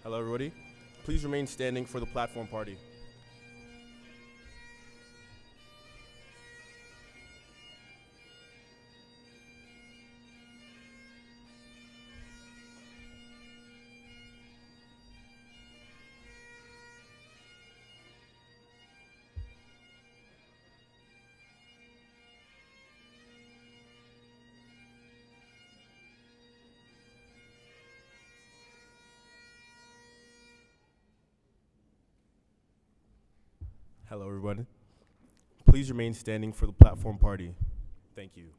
Hello, everybody. Please remain standing for the platform party. Hello, everyone. Please remain standing for the platform party. Thank you.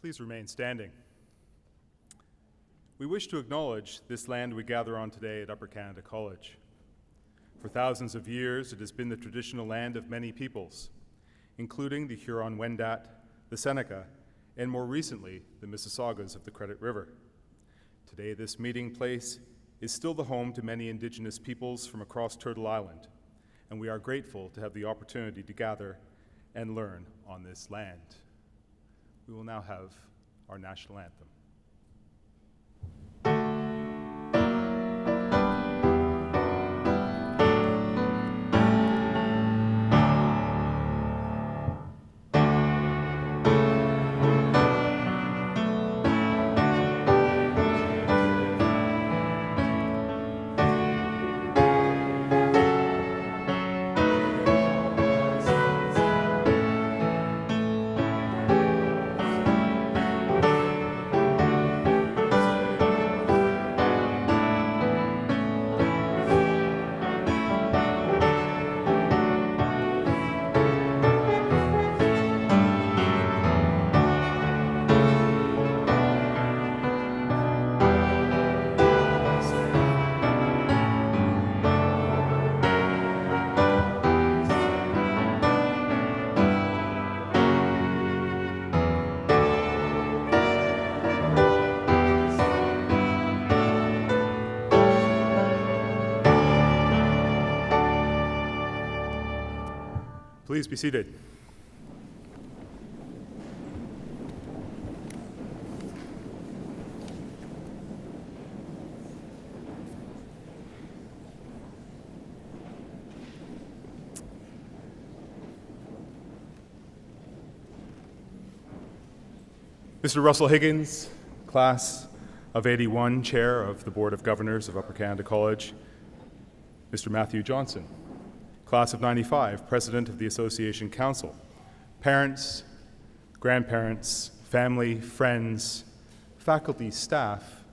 Please remain standing. We wish to acknowledge this land we gather on today at Upper Canada College. For thousands of years, it has been the traditional land of many peoples, including the Huron-Wendat, the Seneca, and more recently, the Mississaugas of the Credit River. Today, this meeting place is still the home to many Indigenous peoples from across Turtle Island, and we are grateful to have the opportunity to gather and learn on this land. We will now have our national anthem. Please be seated. Mr. Russell Higgins, class of '81, Chair of the Board of Governors of Upper Canada College. Mr. Matthew Johnson, class of '95, President of the Association Council. Parents, grandparents, family, friends, faculty, staff,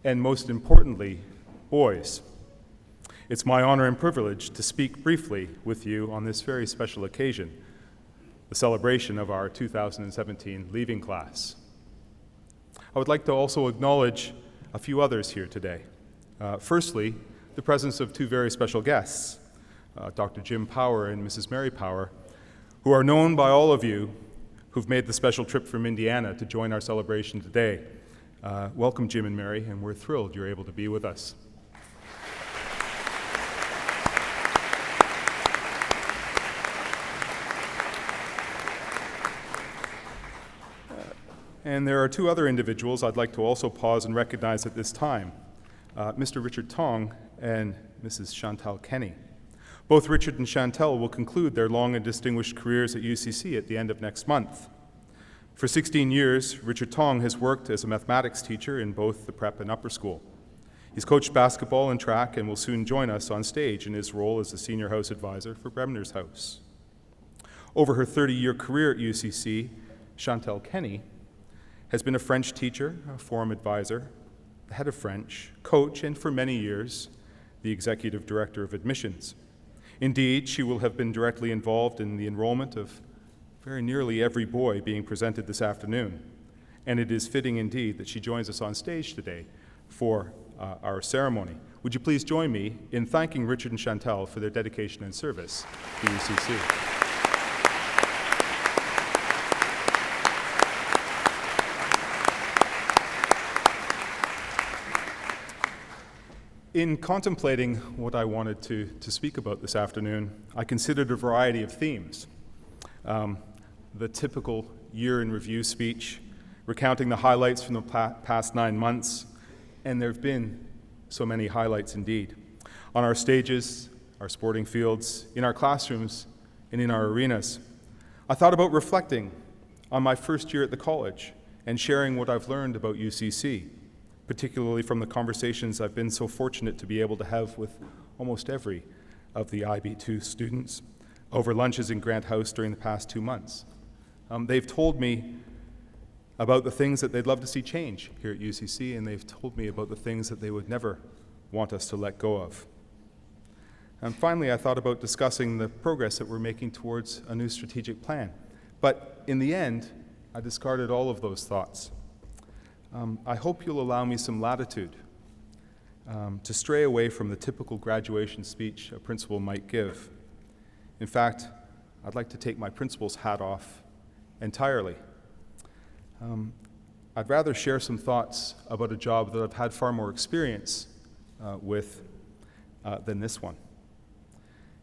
and most importantly, boys. It's my honor and privilege to speak briefly with you on this very special occasion, the celebration of our 2017 leaving class. I would like to also acknowledge a few others here today. Firstly, the presence of two very special guests, Dr. Jim Power and Mrs. Mary Power, who are known by all of you who've made the special trip from Indiana to join our celebration today. Welcome, Jim and Mary, and we're thrilled you're able to be with us. And there are two other individuals I'd like to also pause and recognize at this time, Mr. Richard Tong and Mrs. Chantal Kenny. Both Richard and Chantal will conclude their long and distinguished careers at UCC at the end of next month. For 16 years, Richard Tong has worked as a mathematics teacher in both the prep and upper school. He's coached basketball and track and will soon join us on stage in his role as the senior house advisor for Bremner's House. Over her 30-year career at UCC, Chantal Kenny has been a French teacher, a forum advisor, the head of French, coach, and for many years, the executive director of admissions. Indeed, she will have been directly involved in the enrollment of very nearly every boy being presented this afternoon. And it is fitting indeed that she joins us on stage today for our ceremony. Would you please join me in thanking Richard and Chantal for their dedication and service to UCC. In contemplating what I wanted to speak about this afternoon, I considered a variety of themes. The typical year in review speech, recounting the highlights from the past 9 months, and there have been so many highlights indeed. On our stages, our sporting fields, in our classrooms, and in our arenas. I thought about reflecting on my first year at the college and sharing what I've learned about UCC, particularly from the conversations I've been so fortunate to be able to have with almost every of the IB2 students over lunches in Grant House during the past 2 months. They've told me about the things that they'd love to see change here at UCC, and they've told me about the things that they would never want us to let go of. And finally, I thought about discussing the progress that we're making towards a new strategic plan. But in the end, I discarded all of those thoughts. I hope you'll allow me some latitude to stray away from the typical graduation speech a principal might give. In fact, I'd like to take my principal's hat off entirely. I'd rather share some thoughts about a job that I've had far more experience with than this one.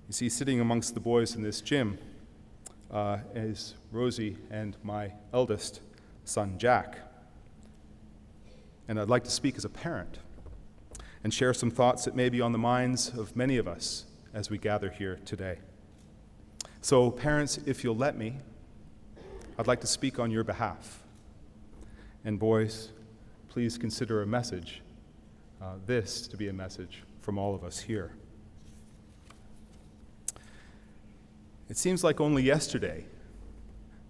You see, sitting amongst the boys in this gym is Rosie and my eldest son, Jack. And I'd like to speak as a parent and share some thoughts that may be on the minds of many of us as we gather here today. So, parents, if you'll let me, I'd like to speak on your behalf. And boys, please consider a message, this to be a message from all of us here. It seems like only yesterday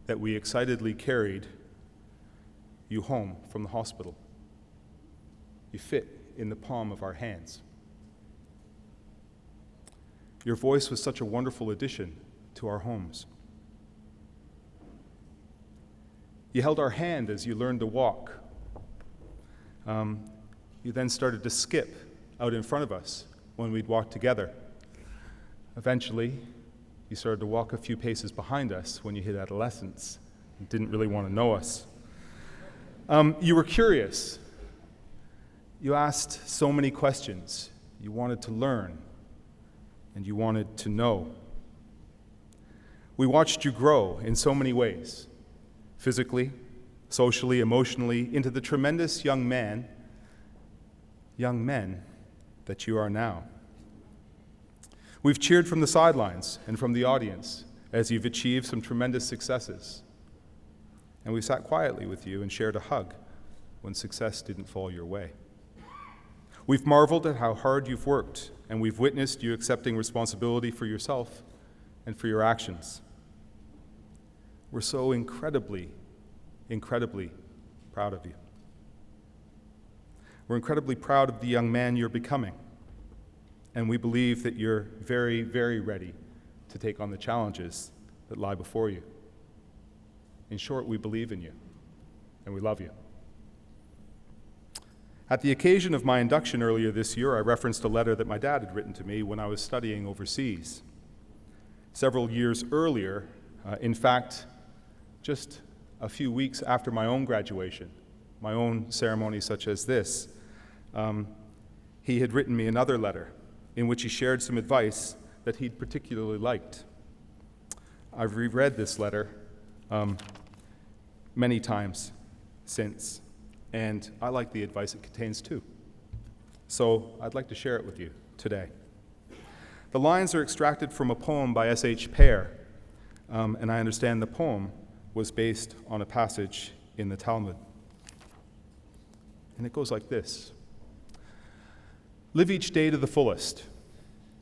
that we excitedly carried you home from the hospital. You fit in the palm of our hands. Your voice was such a wonderful addition to our homes. You held our hand as you learned to walk. You then started to skip out in front of us when we'd walk together. Eventually, you started to walk a few paces behind us when you hit adolescence and didn't really want to know us. You were curious. You asked so many questions. You wanted to learn, and you wanted to know. We watched you grow in so many ways, physically, socially, emotionally, into the tremendous young men that you are now. We've cheered from the sidelines and from the audience as you've achieved some tremendous successes. And we sat quietly with you and shared a hug when success didn't fall your way. We've marveled at how hard you've worked, and we've witnessed you accepting responsibility for yourself and for your actions. We're so incredibly proud of you. We're incredibly proud of the young man you're becoming, and we believe that you're very, very ready to take on the challenges that lie before you. In short, we believe in you, and we love you. At the occasion of my induction earlier this year, I referenced a letter that my dad had written to me when I was studying overseas. Several years earlier, in fact, just a few weeks after my own graduation, my own ceremony such as this, he had written me another letter in which he shared some advice that he'd particularly liked. I've reread this letter many times, since, and I like the advice it contains too. So I'd like to share it with you today. The lines are extracted from a poem by S.H. Pear, and I understand the poem was based on a passage in the Talmud. And it goes like this. Live each day to the fullest.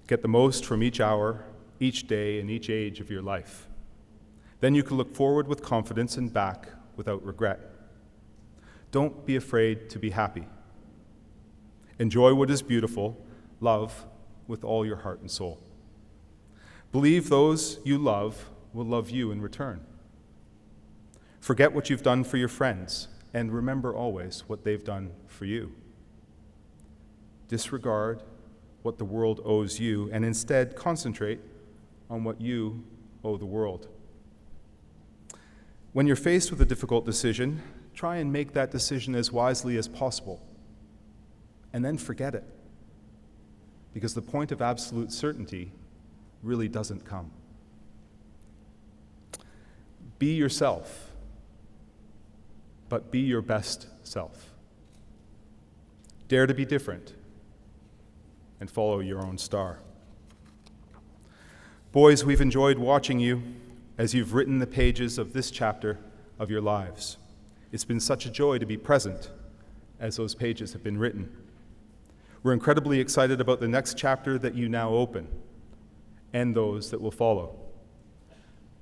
Get the most from each hour, each day, and each age of your life. Then you can look forward with confidence and back without regret. Don't be afraid to be happy. Enjoy what is beautiful. Love with all your heart and soul. Believe those you love will love you in return. Forget what you've done for your friends, and remember always what they've done for you. Disregard what the world owes you, and instead concentrate on what you owe the world. When you're faced with a difficult decision, try and make that decision as wisely as possible, and then forget it, because the point of absolute certainty really doesn't come. Be yourself, but be your best self. Dare to be different and follow your own star. Boys, we've enjoyed watching you as you've written the pages of this chapter of your lives. It's been such a joy to be present as those pages have been written. We're incredibly excited about the next chapter that you now open and those that will follow.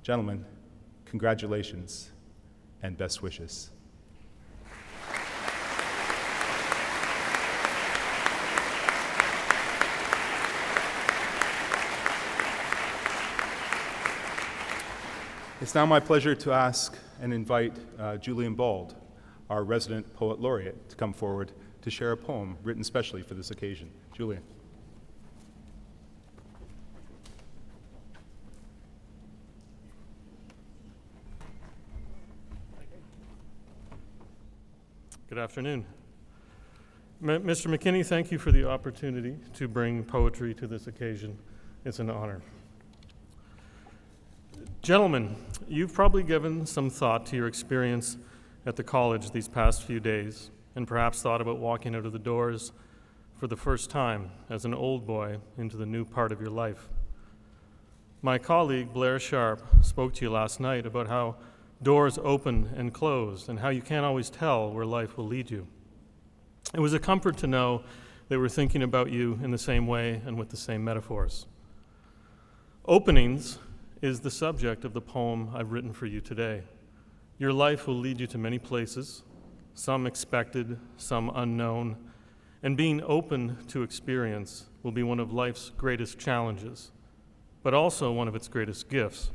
Gentlemen, congratulations and best wishes. It's now my pleasure to ask and invite Julian Bald, our resident poet laureate, to come forward to share a poem written specially for this occasion. Julian. Good afternoon. Mr. McKinney, thank you for the opportunity to bring poetry to this occasion. It's an honor. Gentlemen, you've probably given some thought to your experience at the college these past few days, and perhaps thought about walking out of the doors for the first time as an old boy into the new part of your life. My colleague, Blair Sharp, spoke to you last night about how doors open and close and how you can't always tell where life will lead you. It was a comfort to know they were thinking about you in the same way and with the same metaphors. Openings is the subject of the poem I've written for you today. Your life will lead you to many places, some expected, some unknown, and being open to experience will be one of life's greatest challenges, but also one of its greatest gifts.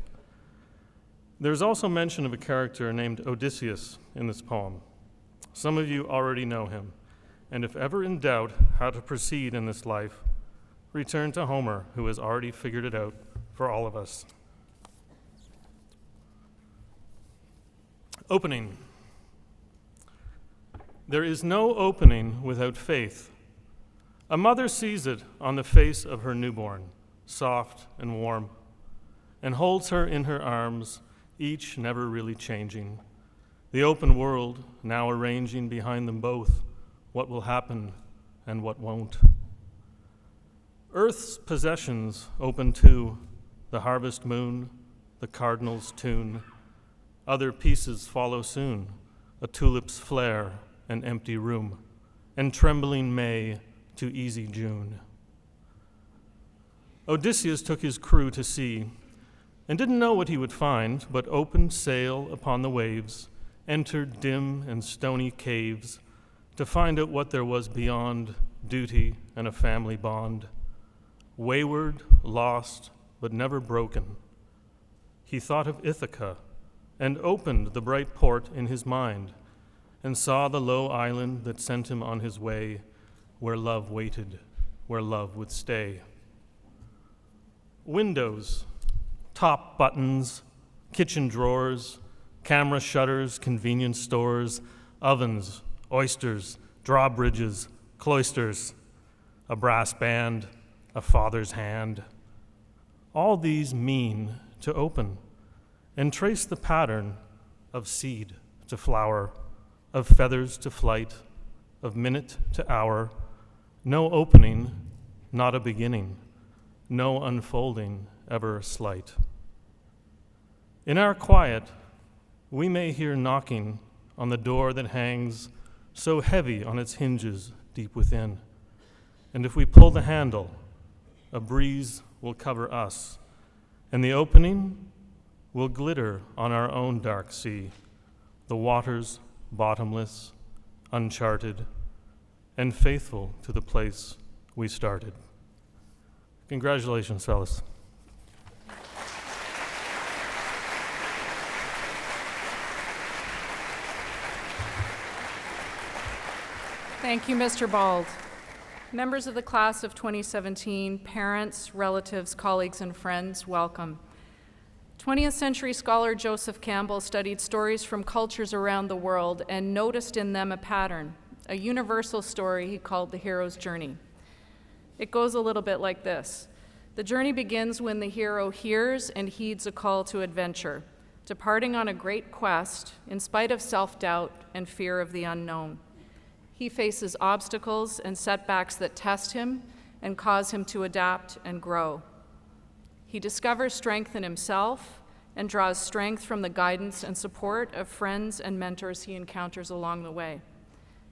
There's also mention of a character named Odysseus in this poem. Some of you already know him, and if ever in doubt how to proceed in this life, return to Homer, who has already figured it out for all of us. Opening. There is no opening without faith. A mother sees it on the face of her newborn, soft and warm, and holds her in her arms, each never really changing. The open world now arranging behind them both what will happen and what won't. Earth's possessions open too, the harvest moon, the cardinal's tune. Other pieces follow soon, a tulip's flare, an empty room, and trembling May to easy June. Odysseus took his crew to sea and didn't know what he would find, but opened sail upon the waves, entered dim and stony caves to find out what there was beyond duty and a family bond. Wayward, lost, but never broken, he thought of Ithaca and opened the bright port in his mind and saw the low island that sent him on his way, where love waited, where love would stay. Windows, top buttons, kitchen drawers, camera shutters, convenience stores, ovens, oysters, drawbridges, cloisters, a brass band, a father's hand. All these mean to open and trace the pattern of seed to flower, of feathers to flight, of minute to hour, no opening, not a beginning, no unfolding ever slight. In our quiet, we may hear knocking on the door that hangs so heavy on its hinges deep within. And if we pull the handle, a breeze will cover us, and the opening will glitter on our own dark sea, the waters bottomless, uncharted, and faithful to the place we started. Congratulations, fellas. Thank you, Mr. Bald. Members of the class of 2017, parents, relatives, colleagues, and friends, welcome. 20th century scholar Joseph Campbell studied stories from cultures around the world and noticed in them a pattern, a universal story he called the hero's journey. It goes a little bit like this. The journey begins when the hero hears and heeds a call to adventure, departing on a great quest in spite of self-doubt and fear of the unknown. He faces obstacles and setbacks that test him and cause him to adapt and grow. He discovers strength in himself and draws strength from the guidance and support of friends and mentors he encounters along the way.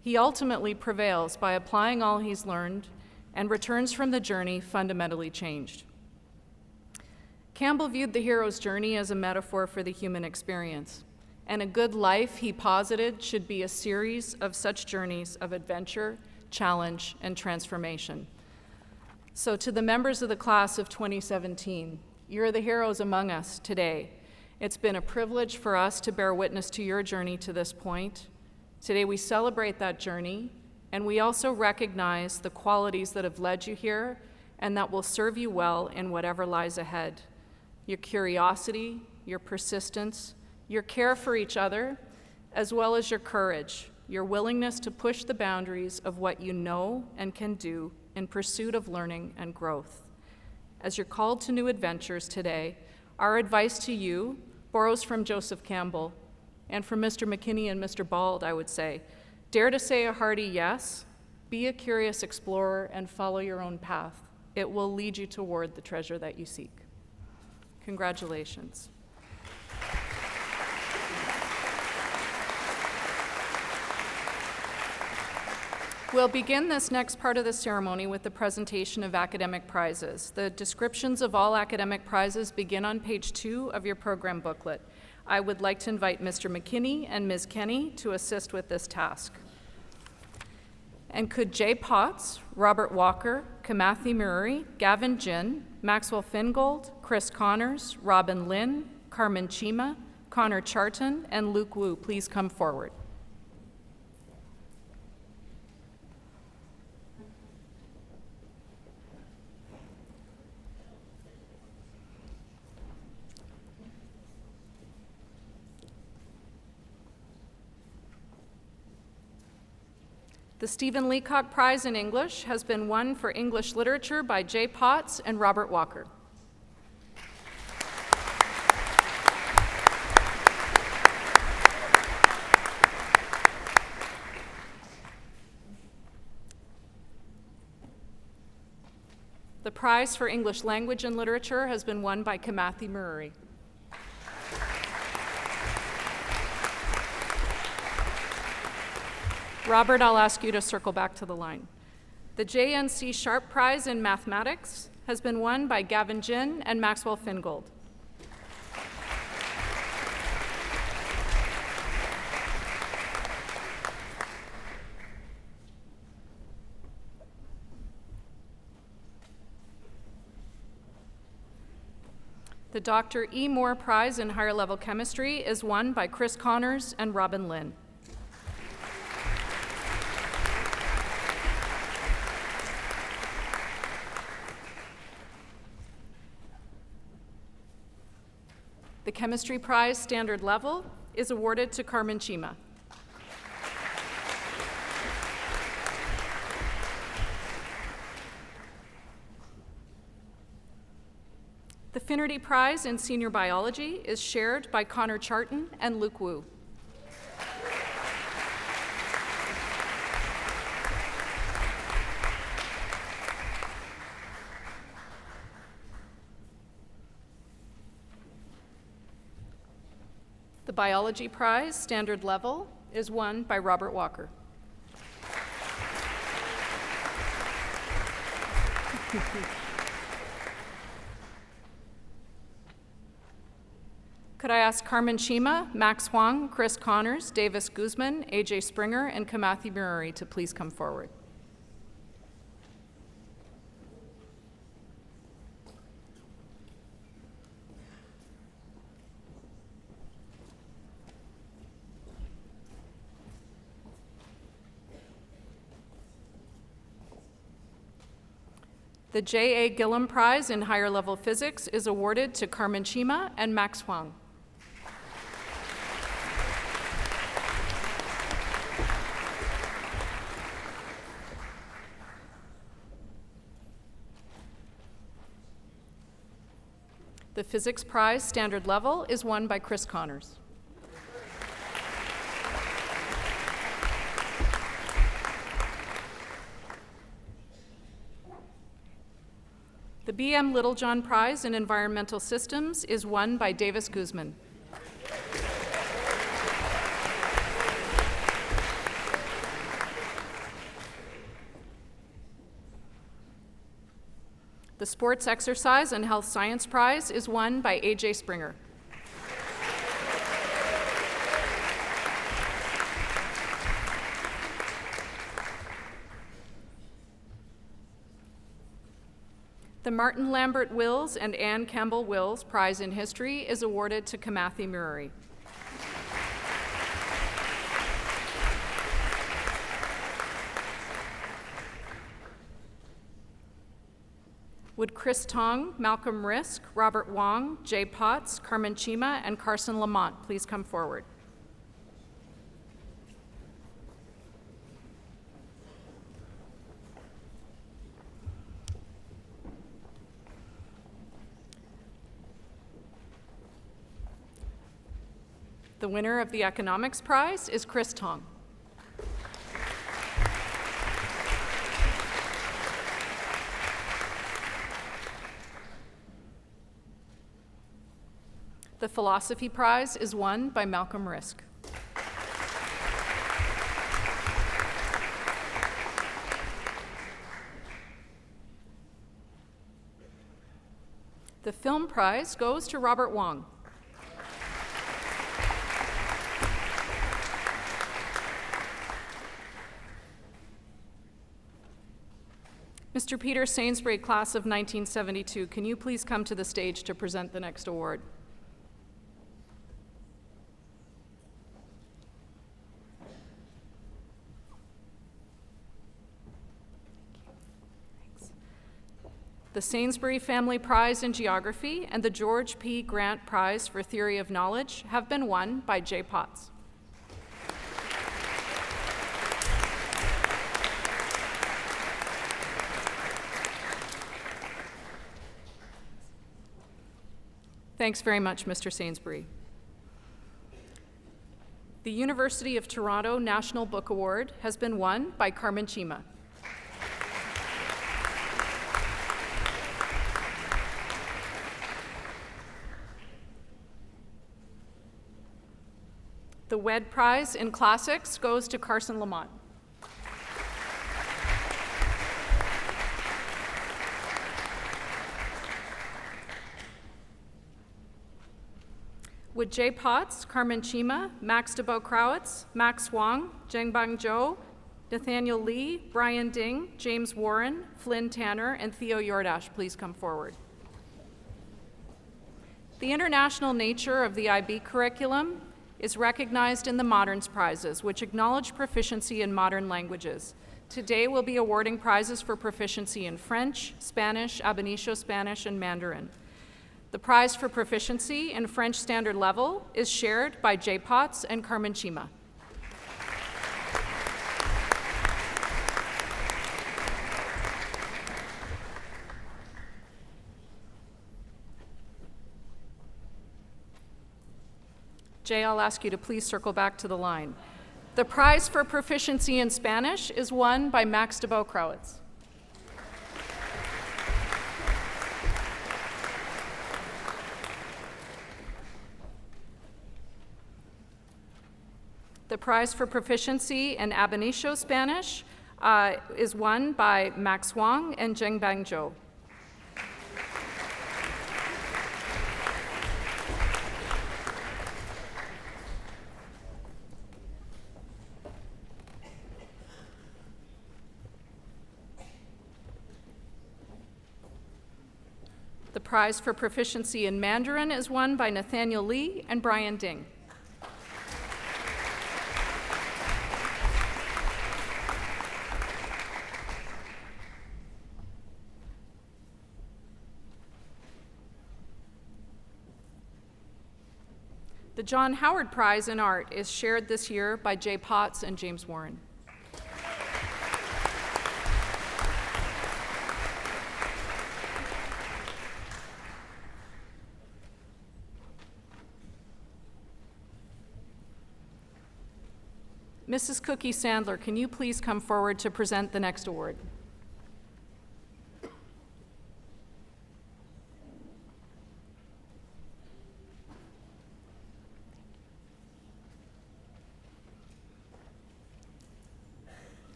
He ultimately prevails by applying all he's learned and returns from the journey fundamentally changed. Campbell viewed the hero's journey as a metaphor for the human experience, and a good life, he posited, should be a series of such journeys of adventure, challenge, and transformation. So to the members of the class of 2017, you're the heroes among us today. It's been a privilege for us to bear witness to your journey to this point. Today we celebrate that journey, and we also recognize the qualities that have led you here and that will serve you well in whatever lies ahead. Your curiosity, your persistence, your care for each other, as well as your courage, your willingness to push the boundaries of what you know and can do in pursuit of learning and growth. As you're called to new adventures today, our advice to you borrows from Joseph Campbell and from Mr. McKinney and Mr. Bald, I would say. Dare to say a hearty yes, be a curious explorer, and follow your own path. It will lead you toward the treasure that you seek. Congratulations. We'll begin this next part of the ceremony with the presentation of academic prizes. The descriptions of all academic prizes begin on page 2 of your program booklet. I would like to invite Mr. McKinney and Ms. Kenny to assist with this task. And could Jay Potts, Robert Walker, Kamathi Murray, Gavin Jin, Maxwell Fingold, Chris Connors, Robin Lynn, Carmen Chima, Connor Charton, and Luke Wu please come forward? The Stephen Leacock Prize in English has been won for English literature by Jay Potts and Robert Walker. The prize for English language and literature has been won by Kamathi Murray. Robert, I'll ask you to circle back to the line. The JNC Sharp Prize in Mathematics has been won by Gavin Jin and Maxwell Fingold. The Dr. E. Moore Prize in Higher Level Chemistry is won by Chris Connors and Robin Lynn. The Chemistry Prize Standard Level is awarded to Carmen Chima. The Finnerty Prize in Senior Biology is shared by Connor Charton and Luke Wu. Biology Prize, standard level, is won by Robert Walker. Could I ask Carmen Chima, Max Huang, Chris Connors, Davis Guzman, AJ Springer, and Kamathi Murray to please come forward? The J.A. Gillum Prize in Higher Level Physics is awarded to Carmen Chima and Max Huang. The Physics Prize, standard level, is won by Chris Connors. The B.M. Littlejohn Prize in Environmental Systems is won by Davis Guzman. The Sports Exercise and Health Science Prize is won by A.J. Springer. The Martin Lambert Wills and Anne Campbell Wills Prize in History is awarded to Kamathi Murray. Would Chris Tong, Malcolm Risk, Robert Wong, Jay Potts, Carmen Chima, and Carson Lamont please come forward? The winner of the Economics Prize is Chris Tong. The Philosophy Prize is won by Malcolm Risk. The Film Prize goes to Robert Wong. Mr. Peter Sainsbury, class of 1972, can you please come to the stage to present the next award? The Sainsbury Family Prize in Geography and the George P. Grant Prize for Theory of Knowledge have been won by Jay Potts. Thanks very much, Mr. Sainsbury. The University of Toronto National Book Award has been won by Carmen Chima. The Wed Prize in Classics goes to Carson Lamont. Would Jay Potts, Carmen Chima, Max DeBow-Crowitz, Max Huang, Zhengbang Zhou, Nathaniel Lee, Brian Ding, James Warren, Flynn Tanner, and Theo Yordash please come forward? The international nature of the IB curriculum is recognized in the Moderns Prizes, which acknowledge proficiency in modern languages. Today we'll be awarding prizes for proficiency in French, Spanish, Abenicio Spanish, and Mandarin. The prize for proficiency in French standard level is shared by Jay Potts and Carmen Chima. Jay, I'll ask you to please circle back to the line. The prize for proficiency in Spanish is won by Max DeBow-Crowitz. The prize for proficiency in Ab Initio Spanish is won by Max Wang and Zhengbang Zhou. The prize for proficiency in Mandarin is won by Nathaniel Lee and Brian Ding. The John Howard Prize in Art is shared this year by Jay Potts and James Warren. Mrs. Cookie Sandler, can you please come forward to present the next award?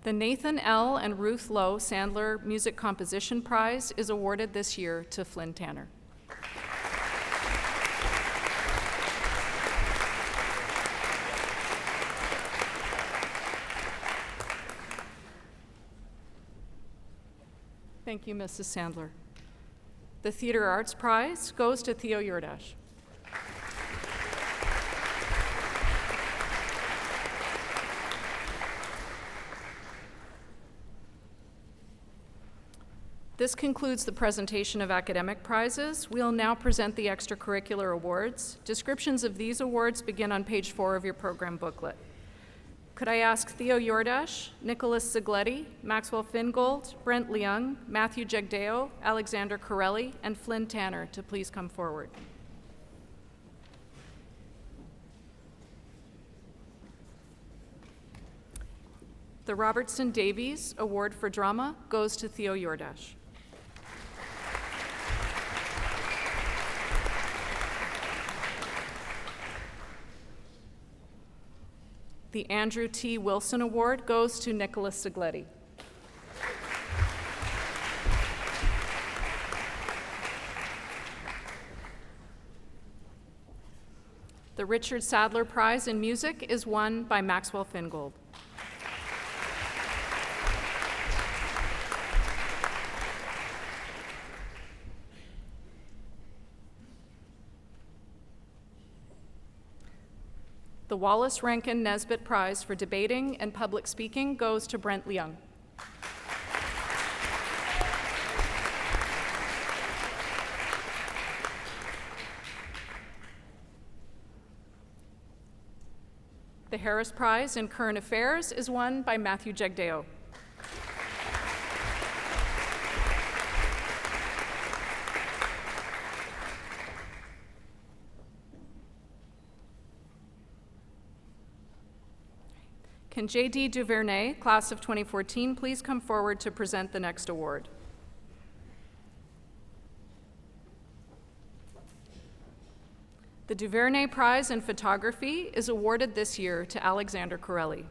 The Nathan L. and Ruth Lowe Sandler Music Composition Prize is awarded this year to Flynn Tanner. Thank you, Mrs. Sandler. The Theater Arts Prize goes to Theo Yurdash. This concludes the presentation of academic prizes. We'll now present the extracurricular awards. Descriptions of these awards begin on page 4 of your program booklet. Could I ask Theo Yurdash, Nicholas Zigletti, Maxwell Fingold, Brent Leung, Matthew Jegdeo, Alexander Corelli, and Flynn Tanner to please come forward. The Robertson Davies Award for Drama goes to Theo Yurdash. The Andrew T. Wilson Award goes to Nicholas Zigletti. The Richard Sadler Prize in Music is won by Maxwell Fingold. The Wallace Rankin Nesbitt Prize for Debating and Public Speaking goes to Brent Leung. The Harris Prize in Current Affairs is won by Matthew Jegdeo. Can J.D. Duvernay, class of 2014, please come forward to present the next award? The Duvernay Prize in Photography is awarded this year to Alexander Corelli.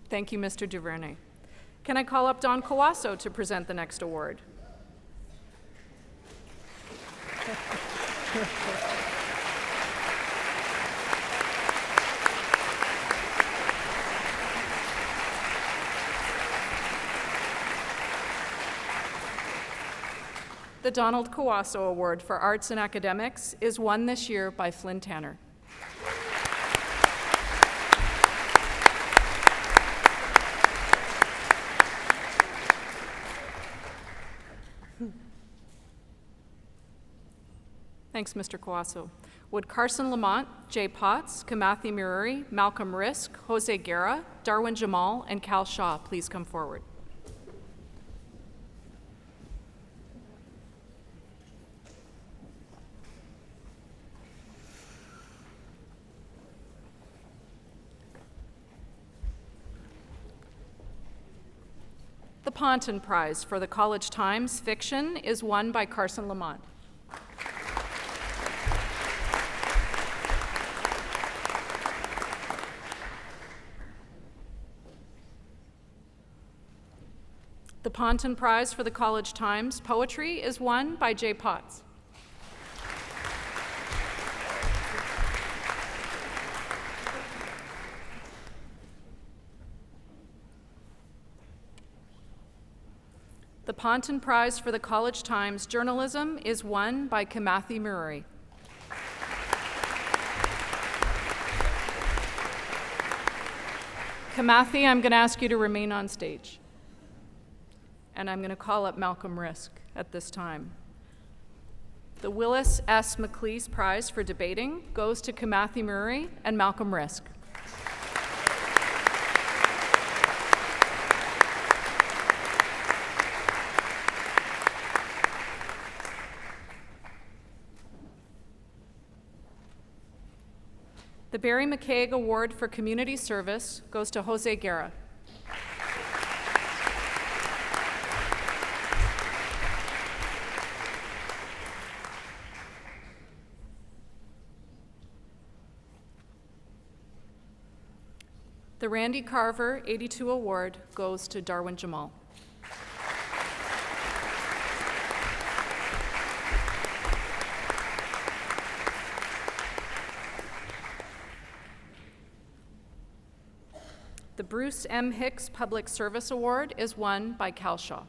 Thank you, Mr. Duvernay. Can I call up Don Cawasso to present the next award? The Donald Cawasso Award for Arts and Academics is won this year by Flynn Tanner. Thanks, Mr. Cawasso. Would Carson Lamont, Jay Potts, Kamathi Miruri, Malcolm Risk, Jose Guerra, Darwin Jamal, and Cal Shaw please come forward? The Ponton Prize for the College Times fiction is won by Carson Lamont. The Ponton Prize for the College Times poetry is won by Jay Potts. The Ponton Prize for the College Times journalism is won by Kimathi Murray. Kimathi, I'm going to ask you to remain on stage. And I'm going to call up Malcolm Risk at this time. The Willis S. McLeese Prize for Debating goes to Kimathi Murray and Malcolm Risk. The Barry McCaig Award for Community Service goes to Jose Guerra. The Randy Carver 82 Award goes to Darwin Jamal. The Bruce M. Hicks Public Service Award is won by Cal Shaw.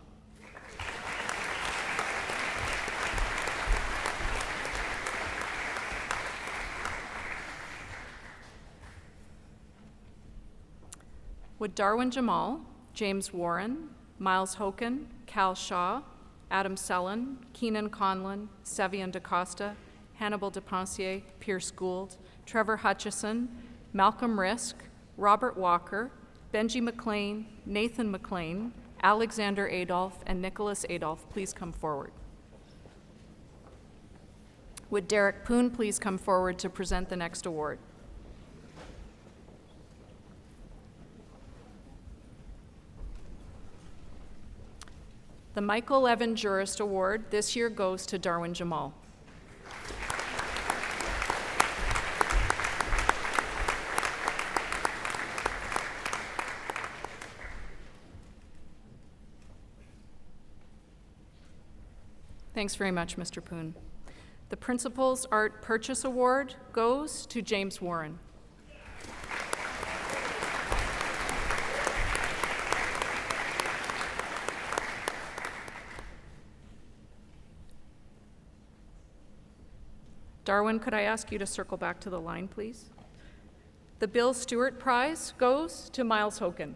Would Darwin Jamal, James Warren, Miles Hoken, Cal Shaw, Adam Sellon, Keenan Conlon, Sevian DaCosta, Hannibal DePensier, Pierce Gould, Trevor Hutchison, Malcolm Risk, Robert Walker, Benji McLean, Nathan McLean, Alexander Adolph, and Nicholas Adolph please come forward? Would Derek Poon please come forward to present the next award? The Michael Evan Jurist Award this year goes to Darwin Jamal. Thanks very much, Mr. Poon. The Principal's Art Purchase Award goes to James Warren. Darwin, could I ask you to circle back to the line, please? The Bill Stewart Prize goes to Miles Hoken.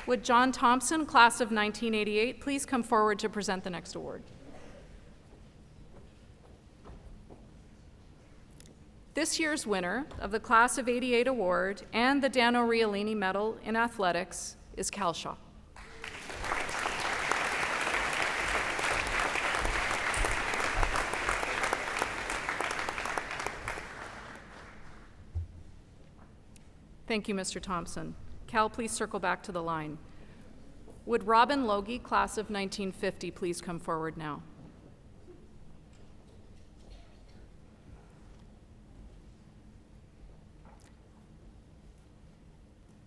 Would John Thompson, class of 1988, please come forward to present the next award? This year's winner of the Class of '88 award and the Dan Oriolini Medal in Athletics is Cal Shaw. Thank you, Mr. Thompson. Cal, please circle back to the line. Would Robin Logie, class of 1950, please come forward now?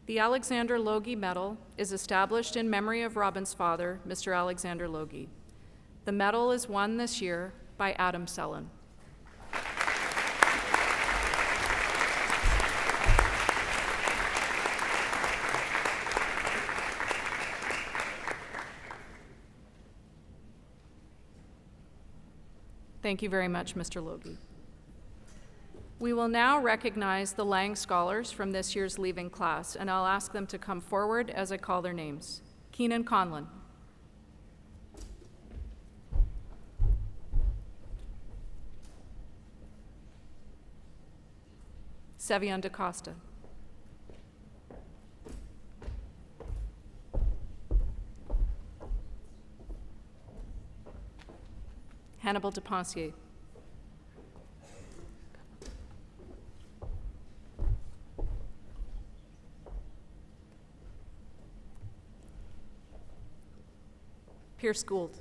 The Alexander Logie Medal is established in memory of Robin's father, Mr. Alexander Logie. The medal is won this year by Adam Sellon. Thank you very much, Mr. Logie. We will now recognize the Lang Scholars from this year's leaving class, and I'll ask them to come forward as I call their names. Keenan Conlon. Sevian DaCosta. Hannibal DePensier. Pierce Gould.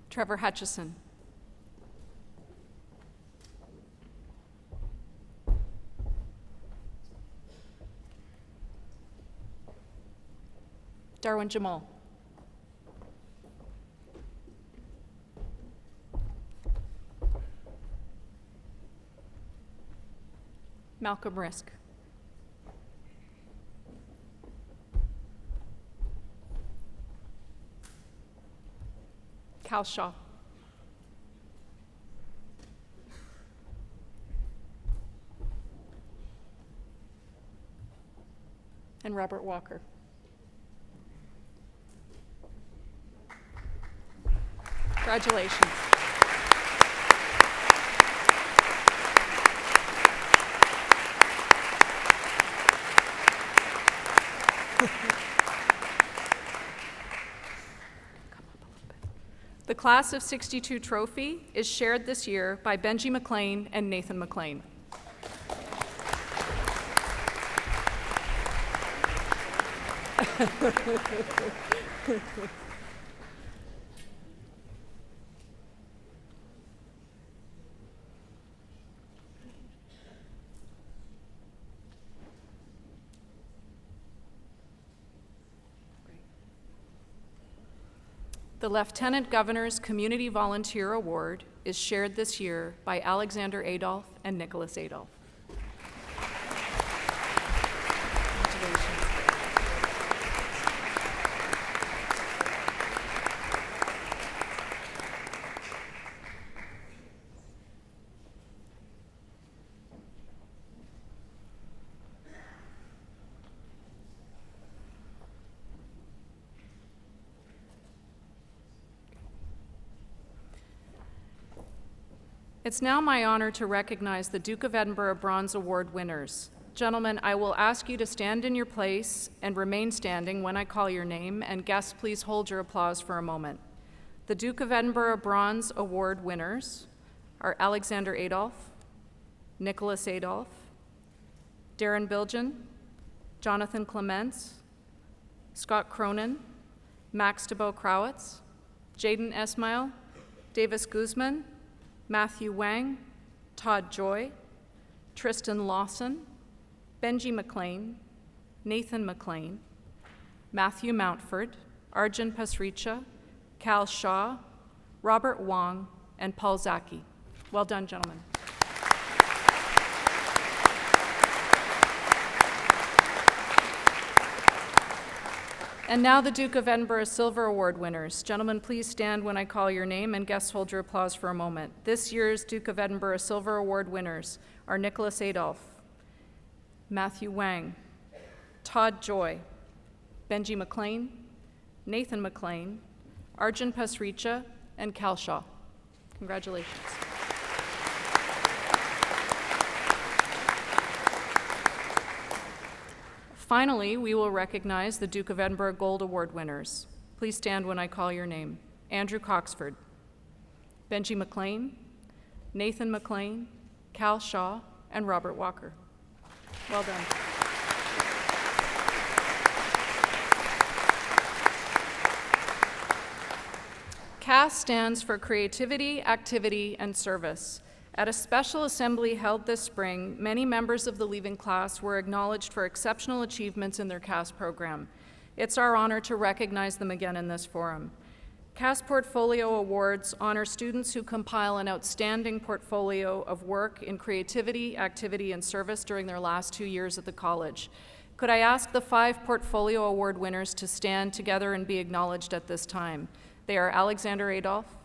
Trevor Hutchison. Darwin Jamal. Malcolm Risk. Cal Shaw. And Robert Walker. Congratulations. The Class of '62 trophy is shared this year by Benji McLean and Nathan McLean. The Lieutenant Governor's Community Volunteer Award is shared this year by Alexander Adolph and Nicholas Adolph. Congratulations. It's now my honor to recognize the Duke of Edinburgh Bronze Award winners. Gentlemen, I will ask you to stand in your place and remain standing when I call your name, and guests, please hold your applause for a moment. The Duke of Edinburgh Bronze Award winners are Alexander Adolph, Nicholas Adolph, Darren Bilgen, Jonathan Clements, Scott Cronin, Max DeBow-Crowitz, Jaden Esmail, Davis Guzman, Matthew Wang, Todd Joy, Tristan Lawson, Benji McLean, Nathan McLean, Matthew Mountford, Arjun Pasricha, Cal Shaw, Robert Wong, and Paul Zaki. Well done, gentlemen. And now the Duke of Edinburgh Silver Award winners. Gentlemen, please stand when I call your name, and guests hold your applause for a moment. This year's Duke of Edinburgh Silver Award winners are Nicholas Adolph, Matthew Wang, Todd Joy, Benji McLean, Nathan McLean, Arjun Pasricha, and Cal Shaw. Congratulations. Finally, we will recognize the Duke of Edinburgh Gold Award winners. Please stand when I call your name. Andrew Coxford, Benji McLean, Nathan McLean, Cal Shaw, and Robert Walker. Well done. CAS stands for Creativity, Activity, and Service. At a special assembly held this spring, many members of the leaving class were acknowledged for exceptional achievements in their CAS program. It's our honor to recognize them again in this forum. CAS Portfolio Awards honor students who compile an outstanding portfolio of work in creativity, activity, and service during their last 2 years at the college. Could I ask the 5 Portfolio Award winners to stand together and be acknowledged at this time? They are Alexander Adolph,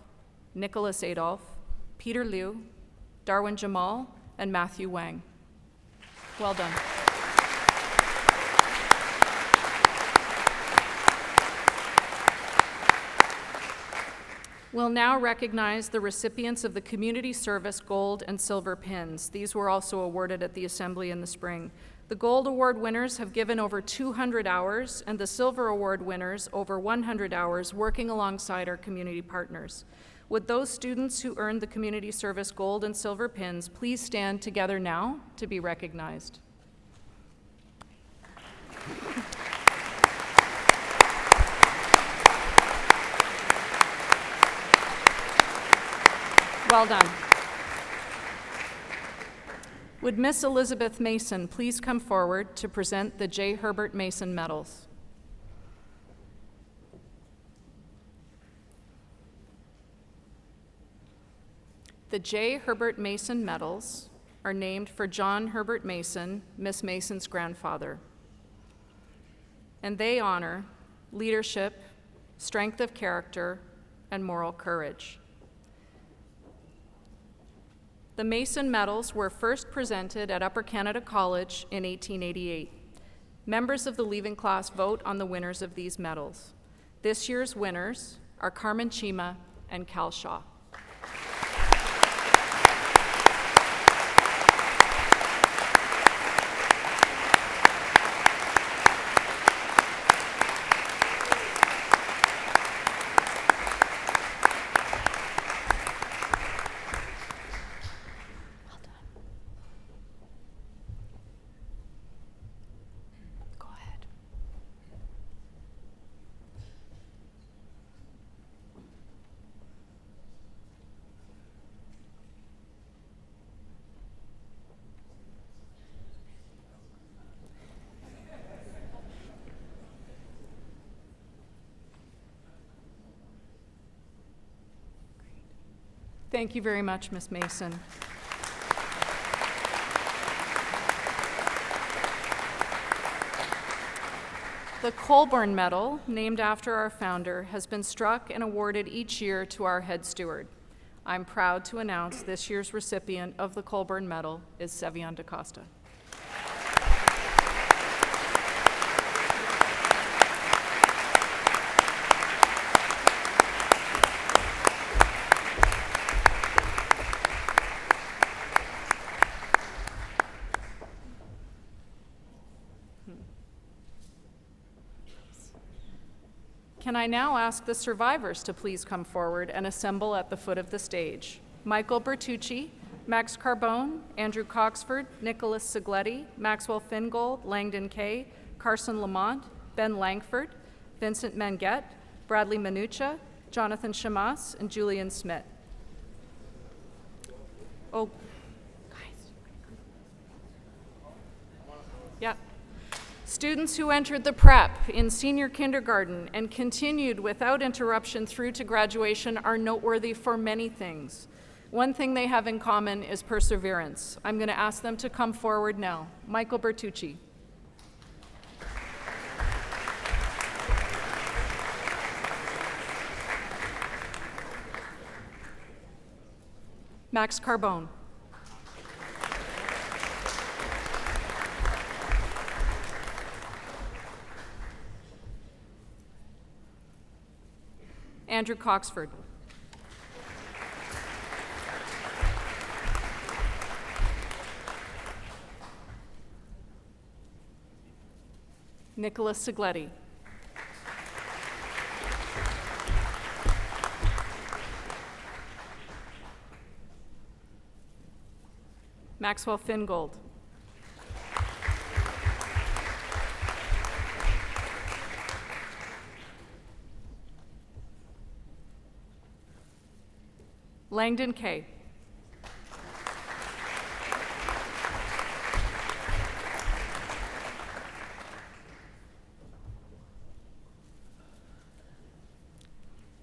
Nicholas Adolph, Peter Liu, Darwin Jamal, and Matthew Wang. Well done. We'll now recognize the recipients of the Community Service Gold and Silver Pins. These were also awarded at the Assembly in the spring. The Gold Award winners have given over 200 hours, and the Silver Award winners over 100 hours working alongside our community partners. Would those students who earned the Community Service Gold and Silver pins please stand together now to be recognized? Well done. Would Miss Elizabeth Mason please come forward to present the J. Herbert Mason medals? The J. Herbert Mason medals are named for John Herbert Mason, Miss Mason's grandfather. And they honor leadership, strength of character, and moral courage. The Mason medals were first presented at Upper Canada College in 1888. Members of the leaving class vote on the winners of these medals. This year's winners are Carmen Chima and Cal Shaw. Go ahead. Thank you very much, Ms. Mason. The Colborne Medal, named after our founder, has been struck and awarded each year to our head steward. I'm proud to announce this year's recipient of the Colborne Medal is Sevian DaCosta. Can I now ask the survivors to please come forward and assemble at the foot of the stage? Michael Bertucci, Max Carbone, Andrew Coxford, Nicholas Sigletti, Maxwell Fingold, Langdon Kay, Carson Lamont, Ben Langford, Vincent Manguette, Bradley Minucha, Jonathan Chamas, and Julian Smith. Oh, guys. Yeah. Students who entered the prep in senior kindergarten and continued without interruption through to graduation are noteworthy for many things. One thing they have in common is perseverance. I'm going to ask them to come forward now. Michael Bertucci. Max Carbone. Andrew Coxford. Nicholas Sigletti. Maxwell Fingold. Langdon Kay.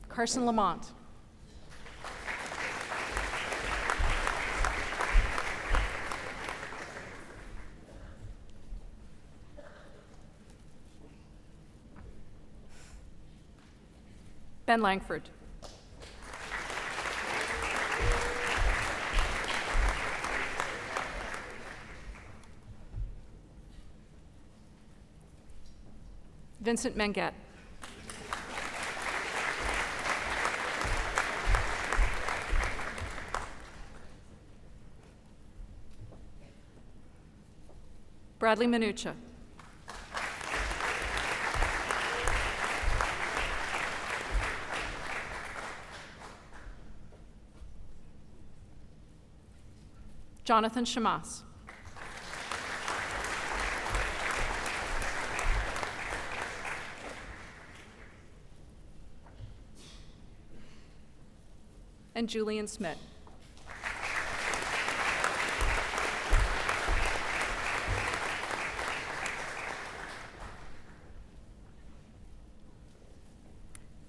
Carson Lamont. Ben Langford. Vincent Manguette. Bradley Minucha. Jonathan Shamas. And Julian Smith.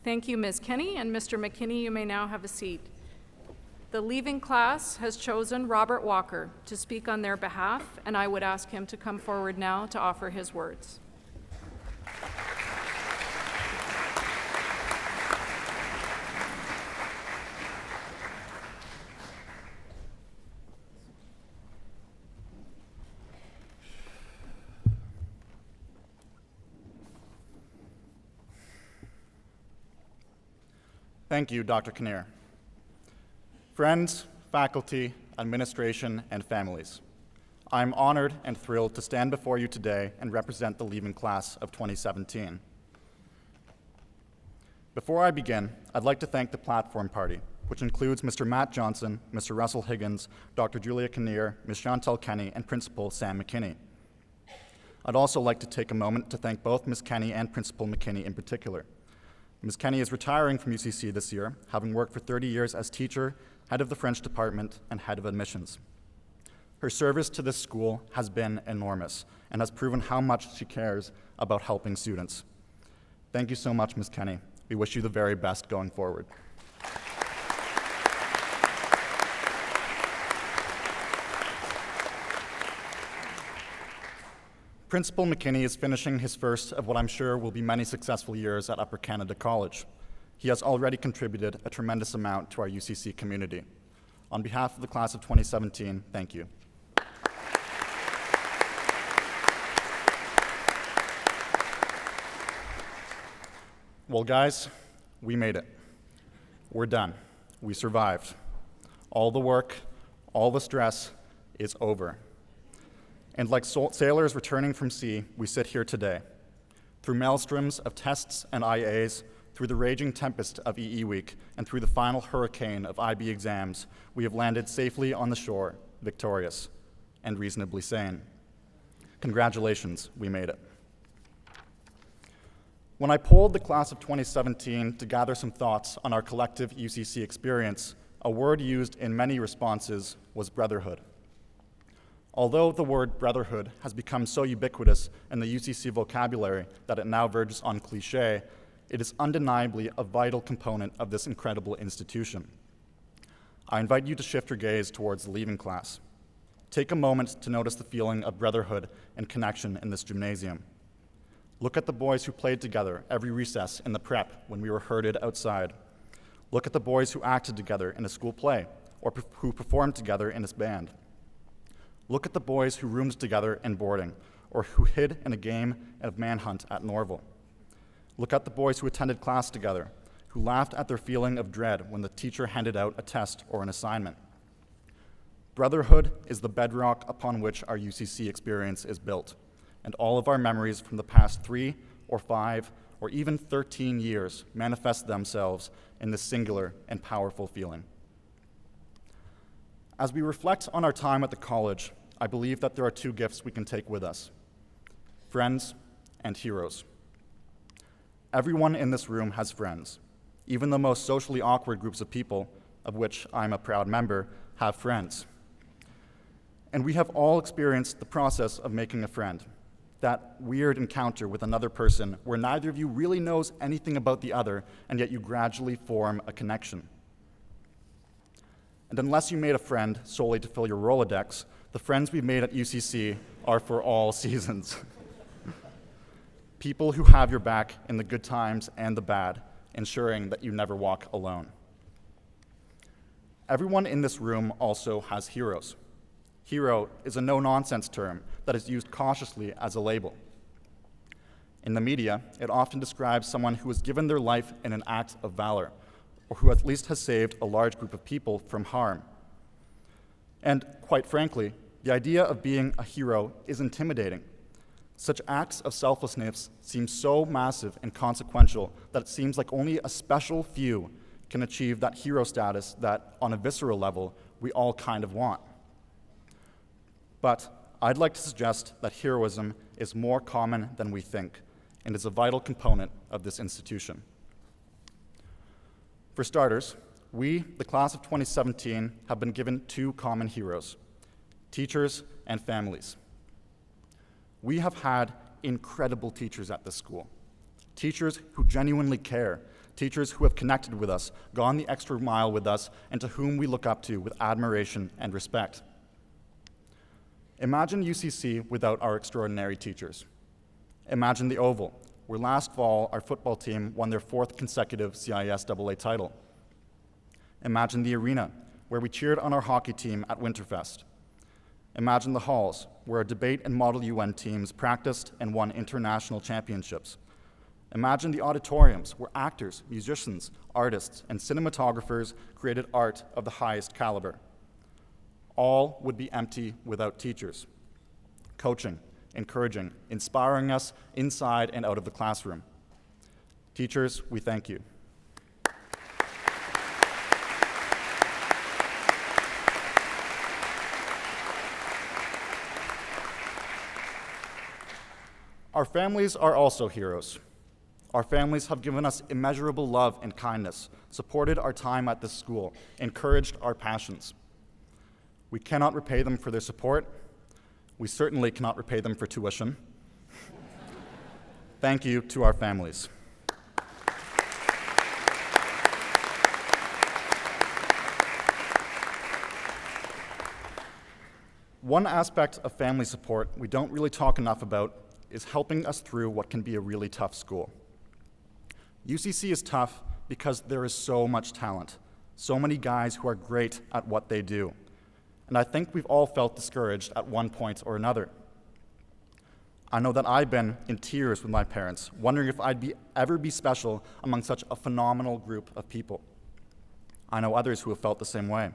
Thank you, Ms. Kenny, and Mr. McKinney, you may now have a seat. The leaving class has chosen Robert Walker to speak on their behalf, and I would ask him to come forward now to offer his words. Thank you, Dr. Kinnear. Friends, faculty, administration, and families, I'm honored and thrilled to stand before you today and represent the leaving class of 2017. Before I begin, I'd like to thank the Platform Party, which includes Mr. Matt Johnson, Mr. Russell Higgins, Dr. Julia Kinnear, Ms. Chantel Kenny, and Principal Sam McKinney. I'd also like to take a moment to thank both Ms. Kenny and Principal McKinney in particular. Ms. Kenny is retiring from UCC this year, having worked for 30 years as teacher, head of the French department, and head of admissions. Her service to this school has been enormous and has proven how much she cares about helping students. Thank you so much, Ms. Kenny. We wish you the very best going forward. Principal McKinney is finishing his first of what I'm sure will be many successful years at Upper Canada College. He has already contributed a tremendous amount to our UCC community. On behalf of the class of 2017, thank you. Well, guys, we made it. We're done. We survived. All the work, all the stress is over. And like sailors returning from sea, we sit here today. Through maelstroms of tests and IAs, through the raging tempest of EE Week, and through the final hurricane of IB exams, we have landed safely on the shore, victorious and reasonably sane. Congratulations, we made it. When I polled the class of 2017 to gather some thoughts on our collective UCC experience, a word used in many responses was brotherhood. Although the word brotherhood has become so ubiquitous in the UCC vocabulary that it now verges on cliché, it is undeniably a vital component of this incredible institution. I invite you to shift your gaze towards the leaving class. Take a moment to notice the feeling of brotherhood and connection in this gymnasium. Look at the boys who played together every recess in the prep when we were herded outside. Look at the boys who acted together in a school play or who performed together in a band. Look at the boys who roomed together in boarding, or who hid in a game of manhunt at Norval. Look at the boys who attended class together, who laughed at their feeling of dread when the teacher handed out a test or an assignment. Brotherhood is the bedrock upon which our UCC experience is built, and all of our memories from the past 3 or 5 or even 13 years manifest themselves in this singular and powerful feeling. As we reflect on our time at the college, I believe that there are 2 gifts we can take with us: friends and heroes. Everyone in this room has friends. Even the most socially awkward groups of people, of which I'm a proud member, have friends. And we have all experienced the process of making a friend, that weird encounter with another person where neither of you really knows anything about the other, and yet you gradually form a connection. And unless you made a friend solely to fill your Rolodex, the friends we've made at UCC are for all seasons. People who have your back in the good times and the bad, ensuring that you never walk alone. Everyone in this room also has heroes. Hero is a no-nonsense term that is used cautiously as a label. In the media, it often describes someone who has given their life in an act of valor, or who at least has saved a large group of people from harm. And quite frankly, the idea of being a hero is intimidating. Such acts of selflessness seem so massive and consequential that it seems like only a special few can achieve that hero status that, on a visceral level, we all kind of want. But I'd like to suggest that heroism is more common than we think and is a vital component of this institution. For starters, we, the class of 2017, have been given two common heroes: teachers and families. We have had incredible teachers at this school, teachers who genuinely care, teachers who have connected with us, gone the extra mile with us, and to whom we look up to with admiration and respect. Imagine UCC without our extraordinary teachers. Imagine the Oval, where last fall our football team won their 4th consecutive CISAA title. Imagine the arena, where we cheered on our hockey team at Winterfest. Imagine the halls, where our debate and Model UN teams practiced and won international championships. Imagine the auditoriums, where actors, musicians, artists, and cinematographers created art of the highest caliber. All would be empty without teachers, coaching, encouraging, inspiring us inside and out of the classroom. Teachers, we thank you. Our families are also heroes. Our families have given us immeasurable love and kindness, supported our time at this school, encouraged our passions. We cannot repay them for their support. We certainly cannot repay them for tuition. Thank you to our families. One aspect of family support we don't really talk enough about is helping us through what can be a really tough school. UCC is tough because there is so much talent, so many guys who are great at what they do. And I think we've all felt discouraged at one point or another. I know that I've been in tears with my parents, wondering if I'd ever be special among such a phenomenal group of people. I know others who have felt the same way.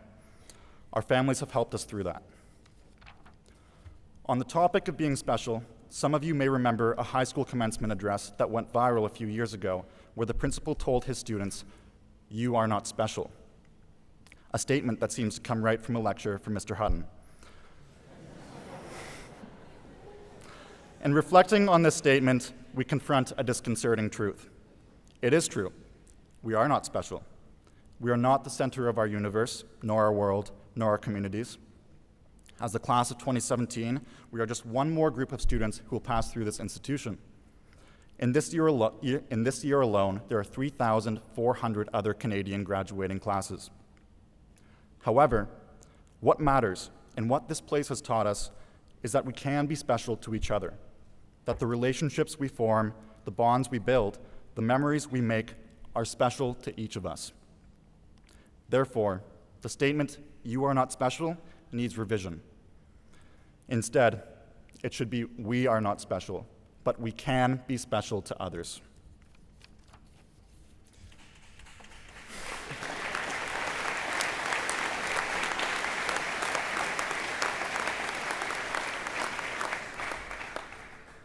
Our families have helped us through that. On the topic of being special, some of you may remember a high school commencement address that went viral a few years ago, where the principal told his students, "You are not special." A statement that seems to come right from a lecture from Mr. Hutton. In reflecting on this statement, we confront a disconcerting truth. It is true. We are not special. We are not the center of our universe, nor our world, nor our communities. As the class of 2017, we are just one more group of students who will pass through this institution. In this year alone, there are 3,400 other Canadian graduating classes. However, what matters and what this place has taught us is that we can be special to each other, that the relationships we form, the bonds we build, the memories we make are special to each of us. Therefore, the statement, "You are not special," needs revision. Instead, it should be, "We are not special, but we can be special to others."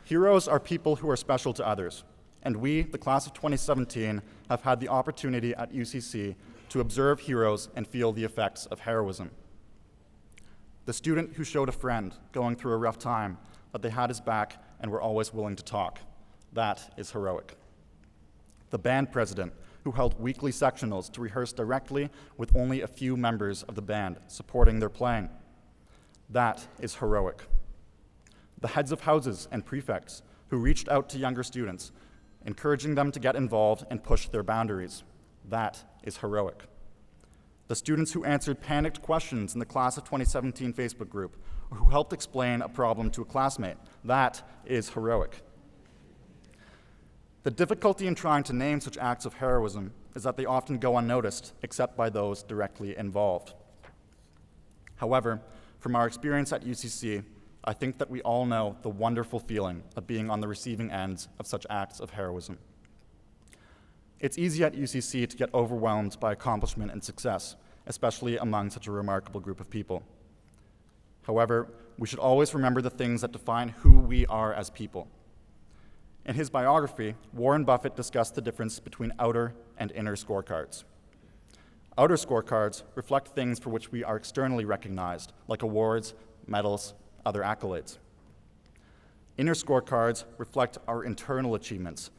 Heroes are people who are special to others, and we, the class of 2017, have had the opportunity at UCC to observe heroes and feel the effects of heroism. The student who showed a friend going through a rough time that they had his back and were always willing to talk. That is heroic. The band president who held weekly sectionals to rehearse directly with only a few members of the band supporting their playing. That is heroic. The heads of houses and prefects who reached out to younger students, encouraging them to get involved and push their boundaries. That is heroic. The students who answered panicked questions in the class of 2017 Facebook group, or who helped explain a problem to a classmate. That is heroic. The difficulty in trying to name such acts of heroism is that they often go unnoticed, except by those directly involved. However, from our experience at UCC, I think that we all know the wonderful feeling of being on the receiving ends of such acts of heroism. It's easy at UCC to get overwhelmed by accomplishment and success, especially among such a remarkable group of people. However, we should always remember the things that define who we are as people. In his biography, Warren Buffett discussed the difference between outer and inner scorecards. Outer scorecards reflect things for which we are externally recognized, like awards, medals, other accolades. Inner scorecards reflect our internal achievements,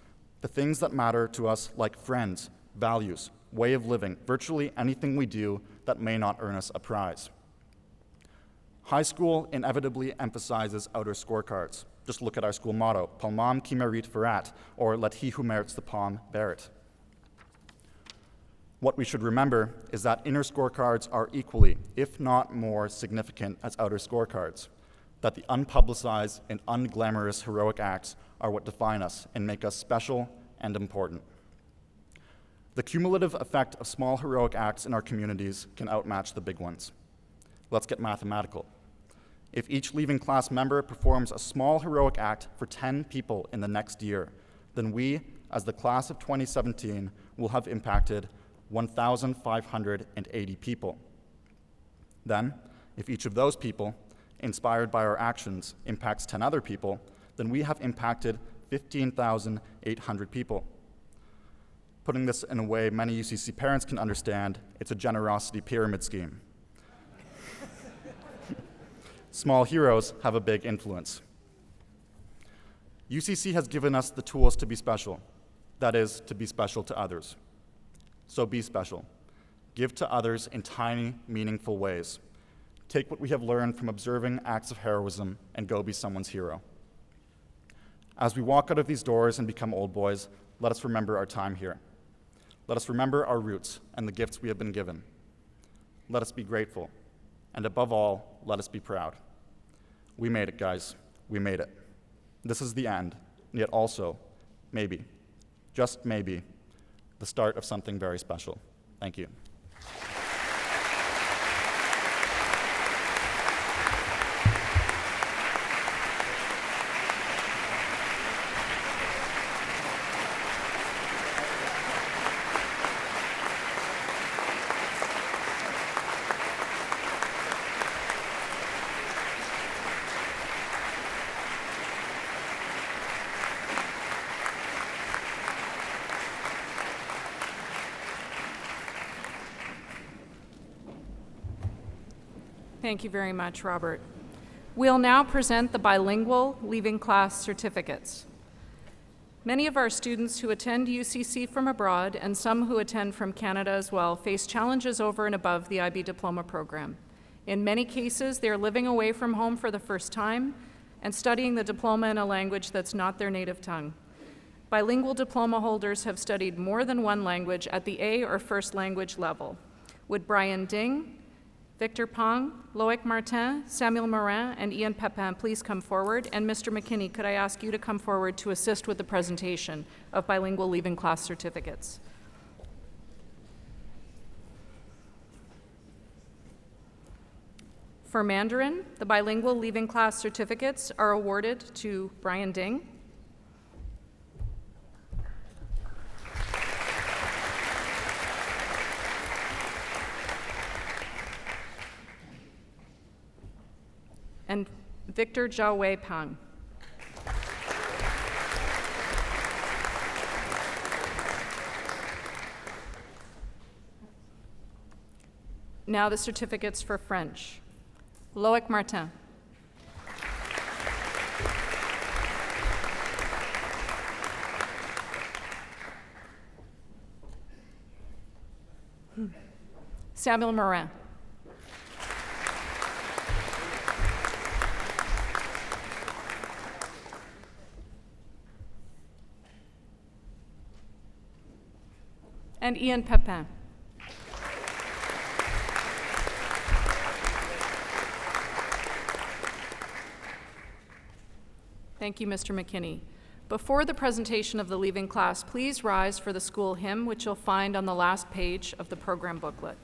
the things that matter to us, like friends, values, way of living, virtually anything we do that may not earn us a prize. High school inevitably emphasizes outer scorecards. Just look at our school motto, Palmam qui mérite ferat, or let he who merits the palm bear it. What we should remember is that inner scorecards are equally, if not more, significant as outer scorecards, that the unpublicized and unglamorous heroic acts are what define us and make us special and important. The cumulative effect of small heroic acts in our communities can outmatch the big ones. Let's get mathematical. If each leaving class member performs a small heroic act for 10 people in the next year, then we, as the class of 2017, will have impacted 1,580 people. Then, if each of those people, inspired by our actions, impacts 10 other people, then we have impacted 15,800 people. Putting this in a way many UCC parents can understand, it's a generosity pyramid scheme. Small heroes have a big influence. UCC has given us the tools to be special, that is, to be special to others. So be special. Give to others in tiny, meaningful ways. Take what we have learned from observing acts of heroism and go be someone's hero. As we walk out of these doors and become old boys, let us remember our time here. Let us remember our roots and the gifts we have been given. Let us be grateful. And above all, let us be proud. We made it, guys. We made it. This is the end, and yet also, maybe, just maybe, the start of something very special. Thank you. Thank you very much, Robert. We'll now present the bilingual leaving class certificates. Many of our students who attend UCC from abroad, and some who attend from Canada as well, face challenges over and above the IB Diploma program. In many cases, they're living away from home for the first time and studying the diploma in a language that's not their native tongue. Bilingual diploma holders have studied more than one language at the A or first language level. Would Brian Ding, Victor Pong, Loic Martin, Samuel Morin, and Ian Pepin please come forward? And Mr. McKinney, could I ask you to come forward to assist with the presentation of bilingual leaving class certificates? For Mandarin, the bilingual leaving class certificates are awarded to Brian Ding, and Victor Jiawei Pang. Now the certificates for French. Loic Martin. Samuel Morin. And Ian Pepin. Thank you, Mr. McKinney. Before the presentation of the leaving class, please rise for the school hymn, which you'll find on the last page of the program booklet.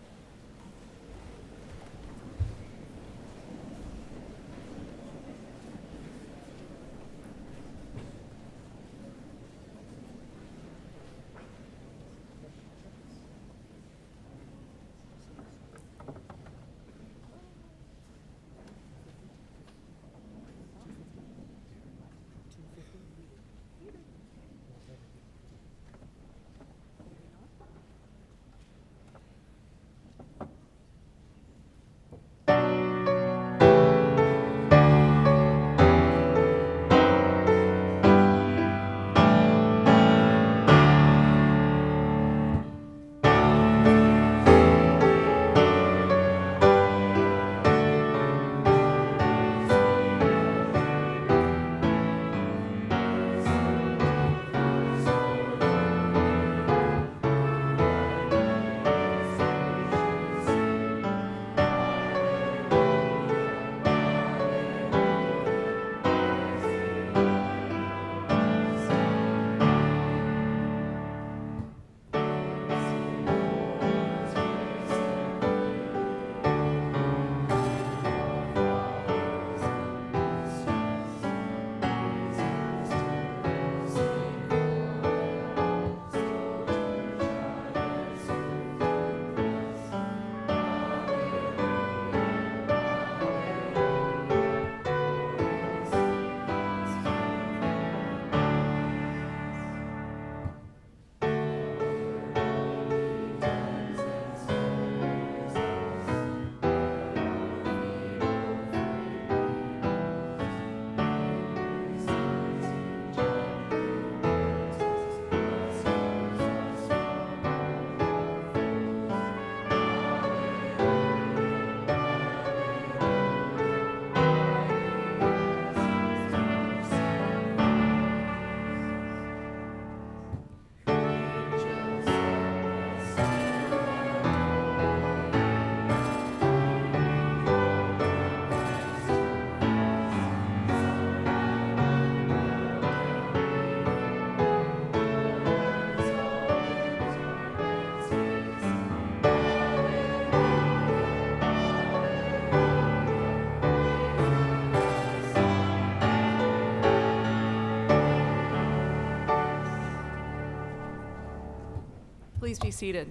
Please be seated.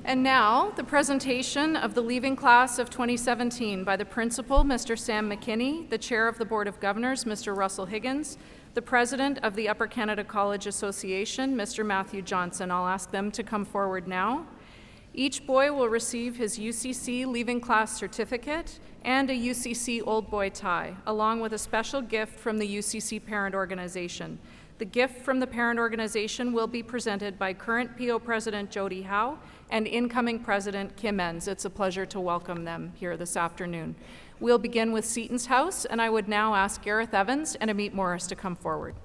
And now, the presentation of the leaving class of 2017 by the principal, Mr. Sam McKinney, the chair of the Board of Governors, Mr. Russell Higgins, the president of the Upper Canada College Association, Mr. Matthew Johnson. I'll ask them to come forward now. Each boy will receive his UCC leaving class certificate and a UCC Old Boy tie, along with a special gift from the UCC parent organization. The gift from the parent organization will be presented by current PO President Jody Howe and incoming President Kim Enns. It's a pleasure to welcome them here this afternoon. We'll begin with Seton's House, and I would now ask Gareth Evans and Amit Morris to come forward.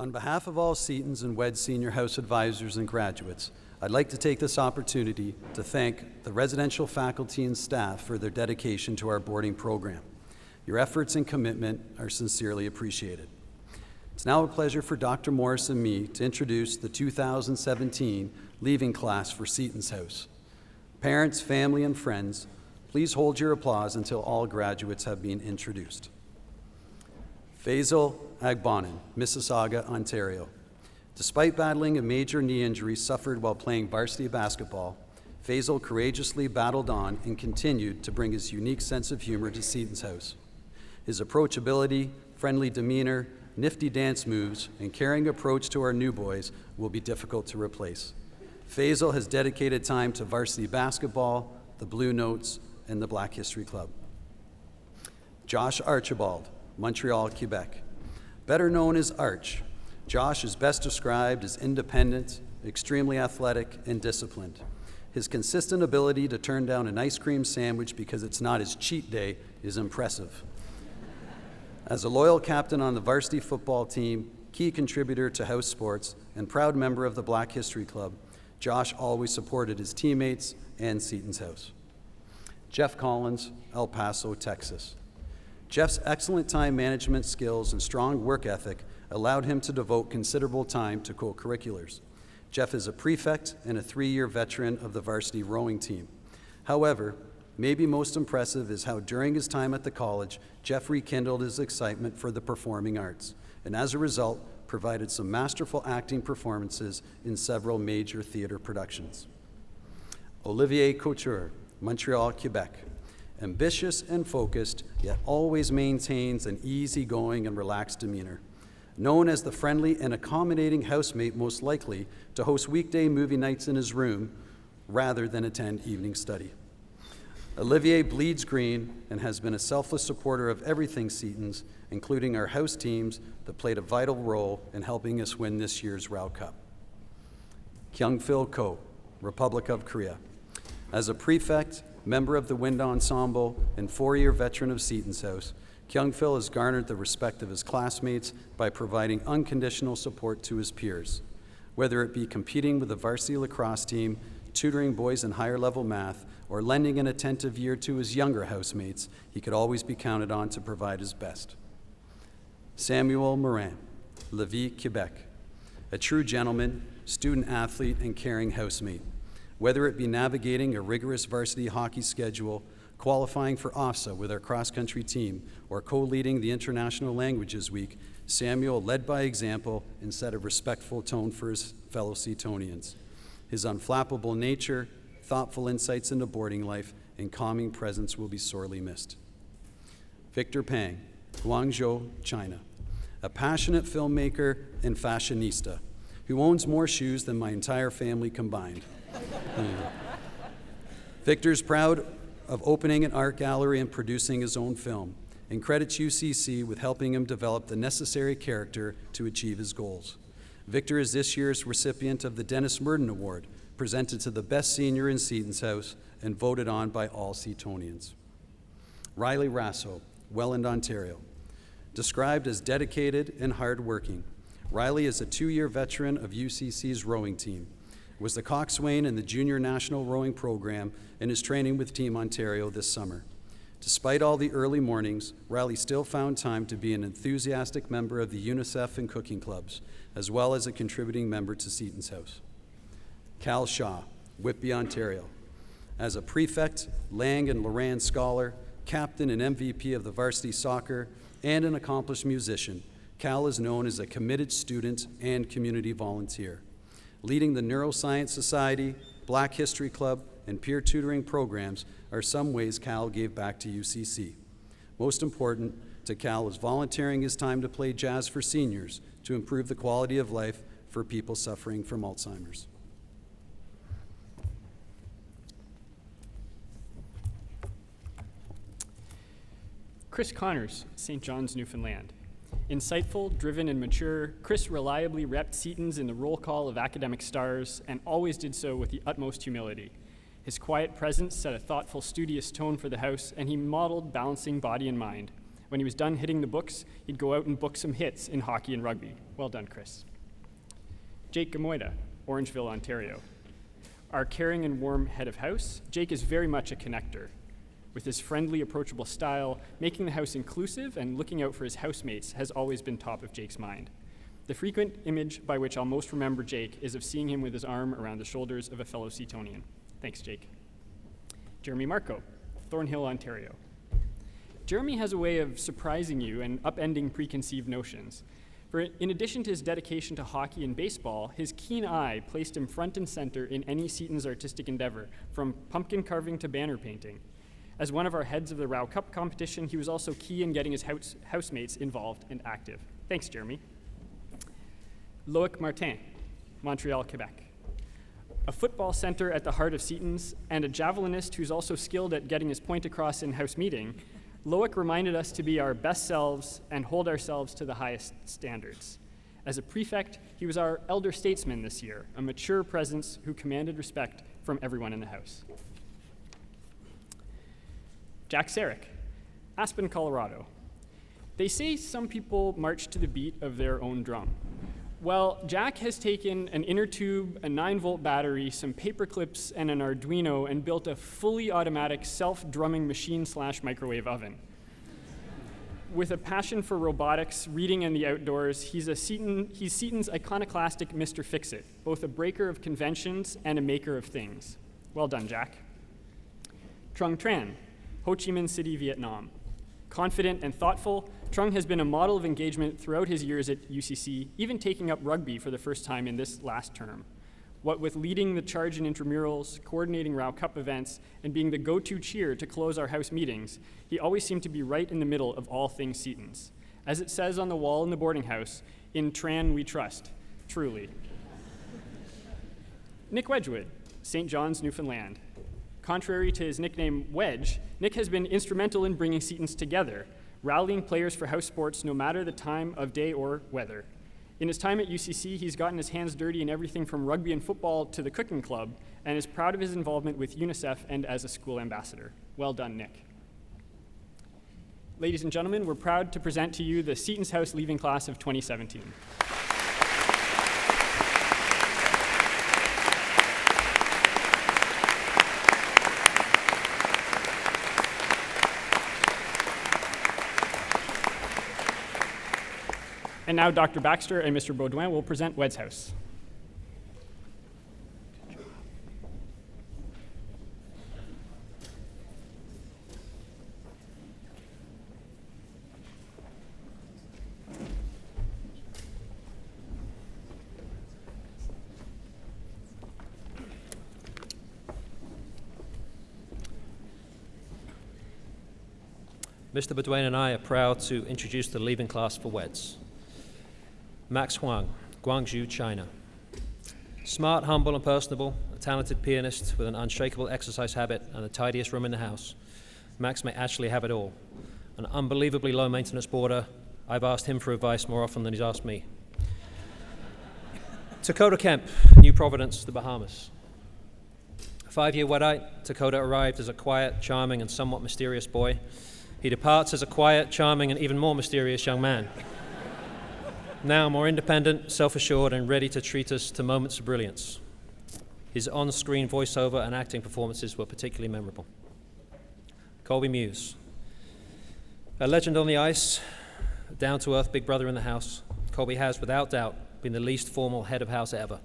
On behalf of all Setons and WED Senior House advisors and graduates, I'd like to take this opportunity to thank the residential faculty and staff for their dedication to our boarding program. Your efforts and commitment are sincerely appreciated. It's now a pleasure for Dr. Morris and me to introduce the 2017 leaving class for Seton's House. Parents, family, and friends, please hold your applause until all graduates have been introduced. Faisal Agbonin, Mississauga, Ontario. Despite battling a major knee injury suffered while playing varsity basketball, Faisal courageously battled on and continued to bring his unique sense of humor to Seton's House. His approachability, friendly demeanor, nifty dance moves, and caring approach to our new boys will be difficult to replace. Faisal has dedicated time to varsity basketball, the Blue Notes, and the Black History Club. Josh Archibald, Montreal, Quebec. Better known as Arch, Josh is best described as independent, extremely athletic, and disciplined. His consistent ability to turn down an ice cream sandwich because it's not his cheat day is impressive. As a loyal captain on the varsity football team, key contributor to house sports, and proud member of the Black History Club, Josh always supported his teammates and Seton's House. Jeff Collins, El Paso, Texas. Jeff's excellent time management skills and strong work ethic allowed him to devote considerable time to co-curriculars. Jeff is a prefect and a 3-year veteran of the varsity rowing team. However, maybe most impressive is how during his time at the college, Jeff rekindled his excitement for the performing arts, and as a result, provided some masterful acting performances in several major theater productions. Olivier Couture, Montreal, Quebec. Ambitious and focused, yet always maintains an easygoing and relaxed demeanor. Known as the friendly and accommodating housemate most likely to host weekday movie nights in his room rather than attend evening study. Olivier bleeds green and has been a selfless supporter of everything Setons, including our house teams that played a vital role in helping us win this year's Rao Cup. Kyung-Phil Ko, Republic of Korea. As a prefect, member of the Wind Ensemble, and 4-year veteran of Seton's House, Kyung-Phil has garnered the respect of his classmates by providing unconditional support to his peers. Whether it be competing with the varsity lacrosse team, tutoring boys in higher level math, or lending an attentive ear to his younger housemates, he could always be counted on to provide his best. Samuel Morin, Lévis, Quebec. A true gentleman, student athlete, and caring housemate. Whether it be navigating a rigorous varsity hockey schedule, qualifying for OFSA with our cross-country team, or co-leading the International Languages Week, Samuel led by example and set a respectful tone for his fellow Setonians. His unflappable nature, thoughtful insights into boarding life, and calming presence will be sorely missed. Victor Pang, Guangzhou, China. A passionate filmmaker and fashionista who owns more shoes than my entire family combined. Victor's proud of opening an art gallery and producing his own film, and credits UCC with helping him develop the necessary character to achieve his goals. Victor is this year's recipient of the Dennis Murden Award, presented to the best senior in Seton's House and voted on by all Setonians. Riley Rasso, Welland, Ontario. Described as dedicated and hardworking, Riley is a 2-year veteran of UCC's rowing team. was the coxswain in the Junior National Rowing Program and is training with Team Ontario this summer. Despite all the early mornings, Riley still found time to be an enthusiastic member of the UNICEF and cooking clubs, as well as a contributing member to Seton's House. Cal Shaw, Whitby, Ontario. As a prefect, Lang and Loran scholar, captain and MVP of the varsity soccer, and an accomplished musician, Cal is known as a committed student and community volunteer. Leading the Neuroscience Society, Black History Club, and peer tutoring programs are some ways Cal gave back to UCC. Most important to Cal is volunteering his time to play jazz for seniors to improve the quality of life for people suffering from Alzheimer's. Chris Connors, St. John's, Newfoundland. Insightful, driven, and mature, Chris reliably repped Setons in the roll call of academic stars and always did so with the utmost humility. His quiet presence set a thoughtful, studious tone for the house, and he modeled balancing body and mind. When he was done hitting the books, he'd go out and book some hits in hockey and rugby. Well done, Chris. Jake Gamoida, Orangeville, Ontario. Our caring and warm head of house, Jake is very much a connector. With his friendly, approachable style, making the house inclusive and looking out for his housemates has always been top of Jake's mind. The frequent image by which I'll most remember Jake is of seeing him with his arm around the shoulders of a fellow Setonian. Thanks, Jake. Jeremy Marco, Thornhill, Ontario. Jeremy has a way of surprising you and upending preconceived notions. For in addition to his dedication to hockey and baseball, his keen eye placed him front and center in any Seton's artistic endeavor, from pumpkin carving to banner painting. As one of our heads of the Row Cup competition, he was also key in getting his housemates involved and active. Thanks, Jeremy. Loic Martin, Montreal, Quebec. A football center at the heart of Seton's and a javelinist who's also skilled at getting his point across in house meeting, Loic reminded us to be our best selves and hold ourselves to the highest standards. As a prefect, he was our elder statesman this year, a mature presence who commanded respect from everyone in the house. Jack Sarek, Aspen, Colorado. They say some people march to the beat of their own drum. Well, Jack has taken an inner tube, a 9-volt battery, some paper clips, and an Arduino and built a fully automatic self-drumming machine/microwave oven. With a passion for robotics, reading, and the outdoors, he's Seton's iconoclastic Mr. Fix-It, both a breaker of conventions and a maker of things. Well done, Jack. Trung Tran, Ho Chi Minh City, Vietnam. Confident and thoughtful, Trung has been a model of engagement throughout his years at UCC, even taking up rugby for the first time in this last term. What with leading the charge in intramurals, coordinating Row Cup events, and being the go-to cheer to close our house meetings, he always seemed to be right in the middle of all things Setons. As it says on the wall in the boarding house, in Tran we trust, truly. Nick Wedgwood, St. John's, Newfoundland. Contrary to his nickname Wedge, Nick has been instrumental in bringing Setons together, rallying players for house sports no matter the time of day or weather. In his time at UCC, he's gotten his hands dirty in everything from rugby and football to the cooking club, and is proud of his involvement with UNICEF and as a school ambassador. Well done, Nick. Ladies and gentlemen, we're proud to present to you the Seton's House Leaving Class of 2017. And now Dr. Baxter and Mr. Baudouin will present Wed's House. Mr. Baudouin and I are proud to introduce the leaving class for WEDS. Max Huang, Guangzhou, China. Smart, humble, and personable, a talented pianist with an unshakable exercise habit and the tidiest room in the house, Max may actually have it all. An unbelievably low-maintenance boarder, I've asked him for advice more often than he's asked me. Dakota Kemp, New Providence, the Bahamas. A 5-year Wedite, Dakota arrived as a quiet, charming, and somewhat mysterious boy. He departs as a quiet, charming, and even more mysterious young man. Now more independent, self-assured, and ready to treat us to moments of brilliance. His on-screen voiceover and acting performances were particularly memorable. Colby Muse. A legend on the ice, a down-to-earth big brother in the house, Colby has, without doubt, been the least formal head of house ever.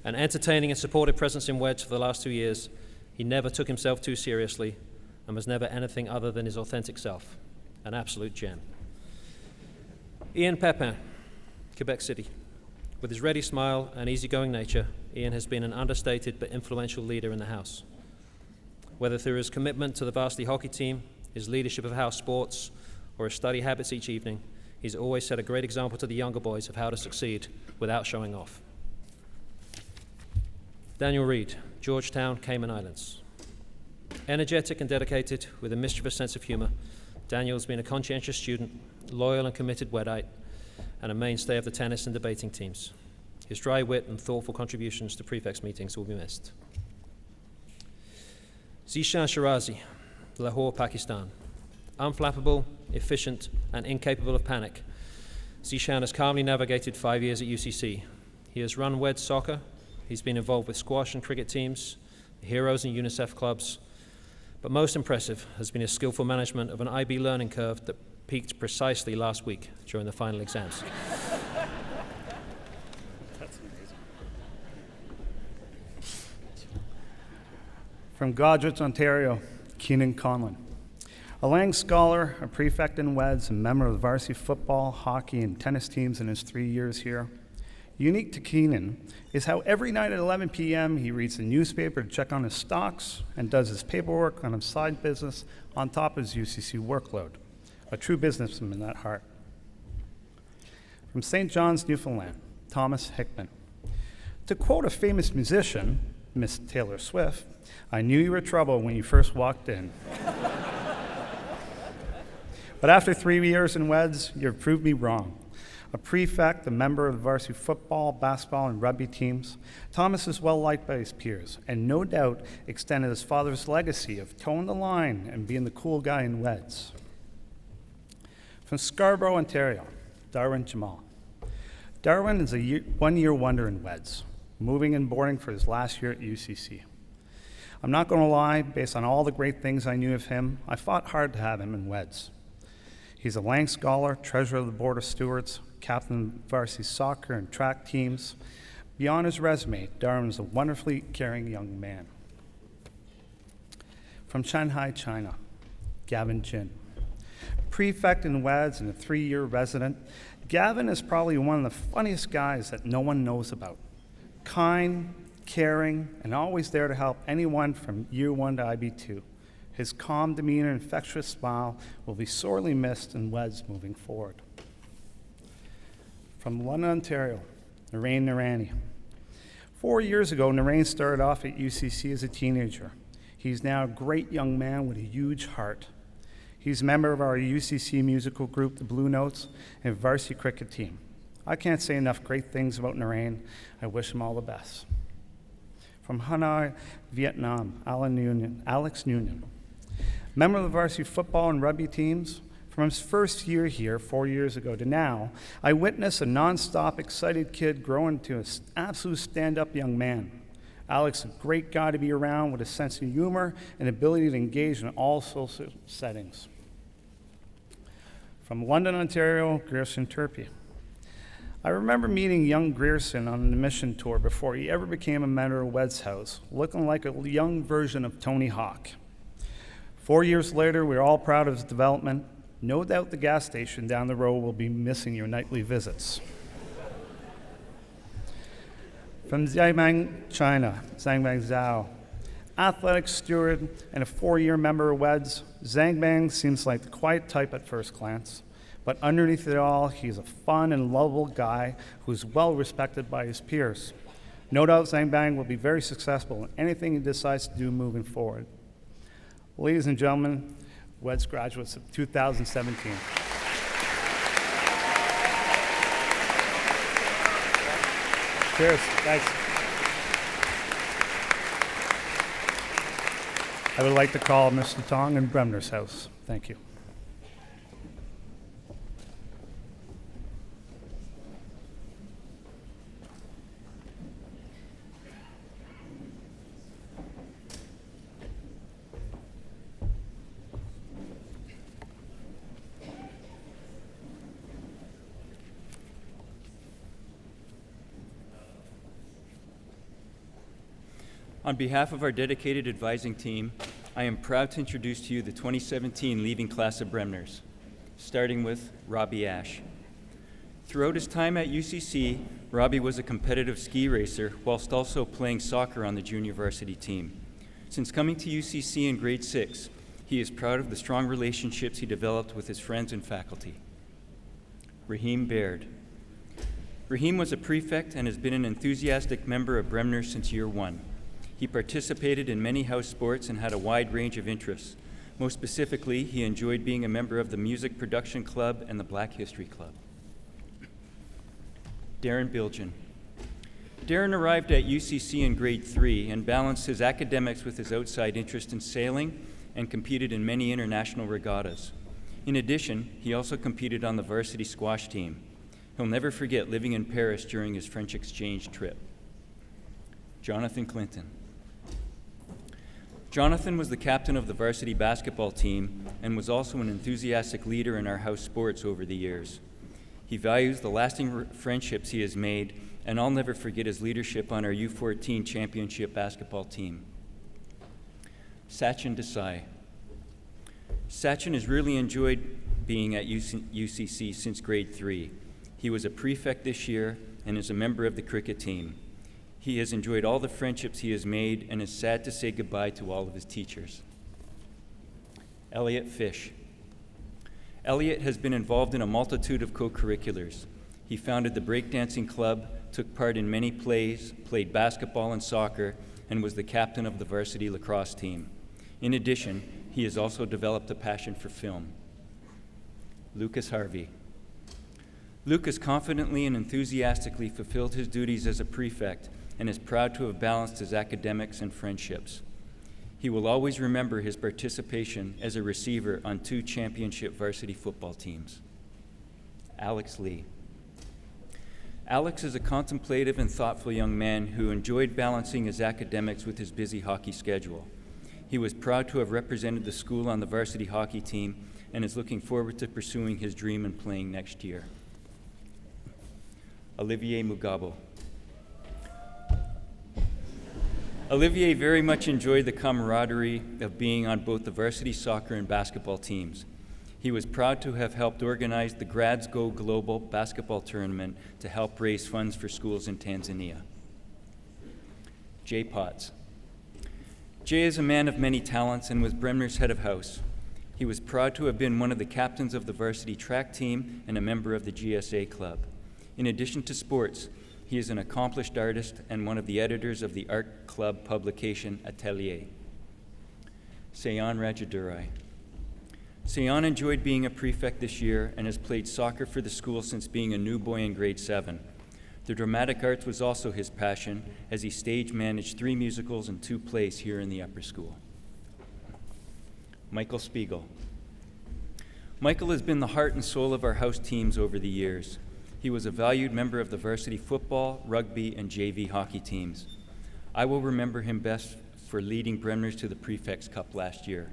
An entertaining and supportive presence in Wedge for the last 2 years, he never took himself too seriously and was never anything other than his authentic self. An absolute gem. Ian Pepin, Quebec City. With his ready smile and easygoing nature, Ian has been an understated but influential leader in the house. Whether through his commitment to the varsity hockey team, his leadership of house sports, or his study habits each evening, he's always set a great example to the younger boys of how to succeed without showing off. Daniel Reed, Georgetown, Cayman Islands. Energetic and dedicated, with a mischievous sense of humor, Daniel's been a conscientious student, loyal and committed Weddite, and a mainstay of the tennis and debating teams. His dry wit and thoughtful contributions to prefects meetings will be missed. Zishan Shirazi, Lahore, Pakistan. Unflappable, efficient, and incapable of panic, Zishan has calmly navigated 5 years at UCC. He has run Wedge soccer, he's been involved with squash and cricket teams, the Heroes and UNICEF clubs, but most impressive has been his skillful management of an IB learning curve that peaked precisely last week during the final exams. From Goderich, Ontario, Keenan Conlon. A Lang Scholar, a prefect in Wedge, and member of the varsity football, hockey, and tennis teams in his 3 years here. Unique to Keenan is how every night at 11 p.m. he reads the newspaper to check on his stocks and does his paperwork on his side business on top of his UCC workload. A true businessman at heart. From St. John's, Newfoundland, Thomas Hickman. To quote a famous musician, Miss Taylor Swift, "I knew you were trouble when you first walked in." But after 3 years in Wedge, you've proved me wrong. A prefect, a member of the varsity football, basketball, and rugby teams, Thomas is well liked by his peers, and no doubt extended his father's legacy of toeing the line and being the cool guy in Wedge. From Scarborough, Ontario, Darwin Jamal. Darwin is a one-year wonder in Wedge, moving and boarding for his last year at UCC. I'm not going to lie, based on all the great things I knew of him, I fought hard to have him in Wedge. He's a Lang Scholar, treasurer of the Board of Stewards, captain of varsity soccer and track teams. Beyond his resume, Darwin is a wonderfully caring young man. From Shanghai, China, Gavin Jin. Prefect in Wedge and a 3-year resident, Gavin is probably one of the funniest guys that no one knows about. Kind, caring, and always there to help anyone from year 1 to IB2. His calm demeanor and infectious smile will be sorely missed in Wedge moving forward. From London, Ontario, Narain Narani. 4 years ago, Narain started off at UCC as a teenager. He's now a great young man with a huge heart. He's a member of our UCC musical group, the Blue Notes, and varsity cricket team. I can't say enough great things about Narain. I wish him all the best. From Hanoi, Vietnam, Alex Nguyen. Member of the varsity football and rugby teams, from his first year here 4 years ago to now, I witnessed a nonstop excited kid grow into an absolute stand-up young man. Alex is a great guy to be around with a sense of humor and ability to engage in all social settings. From London, Ontario, Grierson Turpey. I remember meeting young Grierson on an admission tour before he ever became a member of Wedge House, looking like a young version of Tony Hawk. 4 years later, we're all proud of his development. No doubt the gas station down the road will be missing your nightly visits. From Xiamen, China, Zangbang Zhao. Athletic steward and a 4-year member of Wedge, Zangbang seems like the quiet type at first glance, but underneath it all, he's a fun and lovable guy who's well respected by his peers. No doubt Zangbang will be very successful in anything he decides to do moving forward. Ladies and gentlemen, Wedge graduates of 2017. Cheers, thanks. I would like to call Mr. Tong in Bremner's house. Thank you. On behalf of our dedicated advising team, I am proud to introduce to you the 2017 leaving class of Bremners, starting with Robbie Ash. Throughout his time at UCC, Robbie was a competitive ski racer whilst also playing soccer on the junior varsity team. Since coming to UCC in grade 6, he is proud of the strong relationships he developed with his friends and faculty. Raheem Baird. Raheem was a prefect and has been an enthusiastic member of Bremner since year 1. He participated in many house sports and had a wide range of interests. Most specifically, he enjoyed being a member of the Music Production Club and the Black History Club. Darren Bilgen. Darren arrived at UCC in grade 3 and balanced his academics with his outside interest in sailing and competed in many international regattas. In addition, he also competed on the varsity squash team. He'll never forget living in Paris during his French exchange trip. Jonathan Clinton. Jonathan was the captain of the varsity basketball team and was also an enthusiastic leader in our house sports over the years. He values the lasting friendships he has made, and I'll never forget his leadership on our U14 championship basketball team. Sachin Desai. Sachin has really enjoyed being at UCC since grade 3. He was a prefect this year and is a member of the cricket team. He has enjoyed all the friendships he has made and is sad to say goodbye to all of his teachers. Elliot Fish. Elliot has been involved in a multitude of co-curriculars. He founded the breakdancing club, took part in many plays, played basketball and soccer, and was the captain of the varsity lacrosse team. In addition, he has also developed a passion for film. Lucas Harvey. Lucas confidently and enthusiastically fulfilled his duties as a prefect and is proud to have balanced his academics and friendships. He will always remember his participation as a receiver on 2 championship varsity football teams. Alex Lee. Alex is a contemplative and thoughtful young man who enjoyed balancing his academics with his busy hockey schedule. He was proud to have represented the school on the varsity hockey team and is looking forward to pursuing his dream and playing next year. Olivier Mugabo. Olivier very much enjoyed the camaraderie of being on both the varsity soccer and basketball teams. He was proud to have helped organize the Grads Go Global basketball tournament to help raise funds for schools in Tanzania. Jay Potts. Jay is a man of many talents and was Bremner's head of house. He was proud to have been one of the captains of the varsity track team and a member of the GSA club. In addition to sports, he is an accomplished artist and one of the editors of the art club publication Atelier. Sayan Rajadurai. Sayan enjoyed being a prefect this year and has played soccer for the school since being a new boy in grade 7. The dramatic arts was also his passion as he stage managed 3 musicals and 2 plays here in the upper school. Michael Spiegel. Michael has been the heart and soul of our house teams over the years. He was a valued member of the varsity football, rugby, and JV hockey teams. I will remember him best for leading Bremners to the Prefects Cup last year.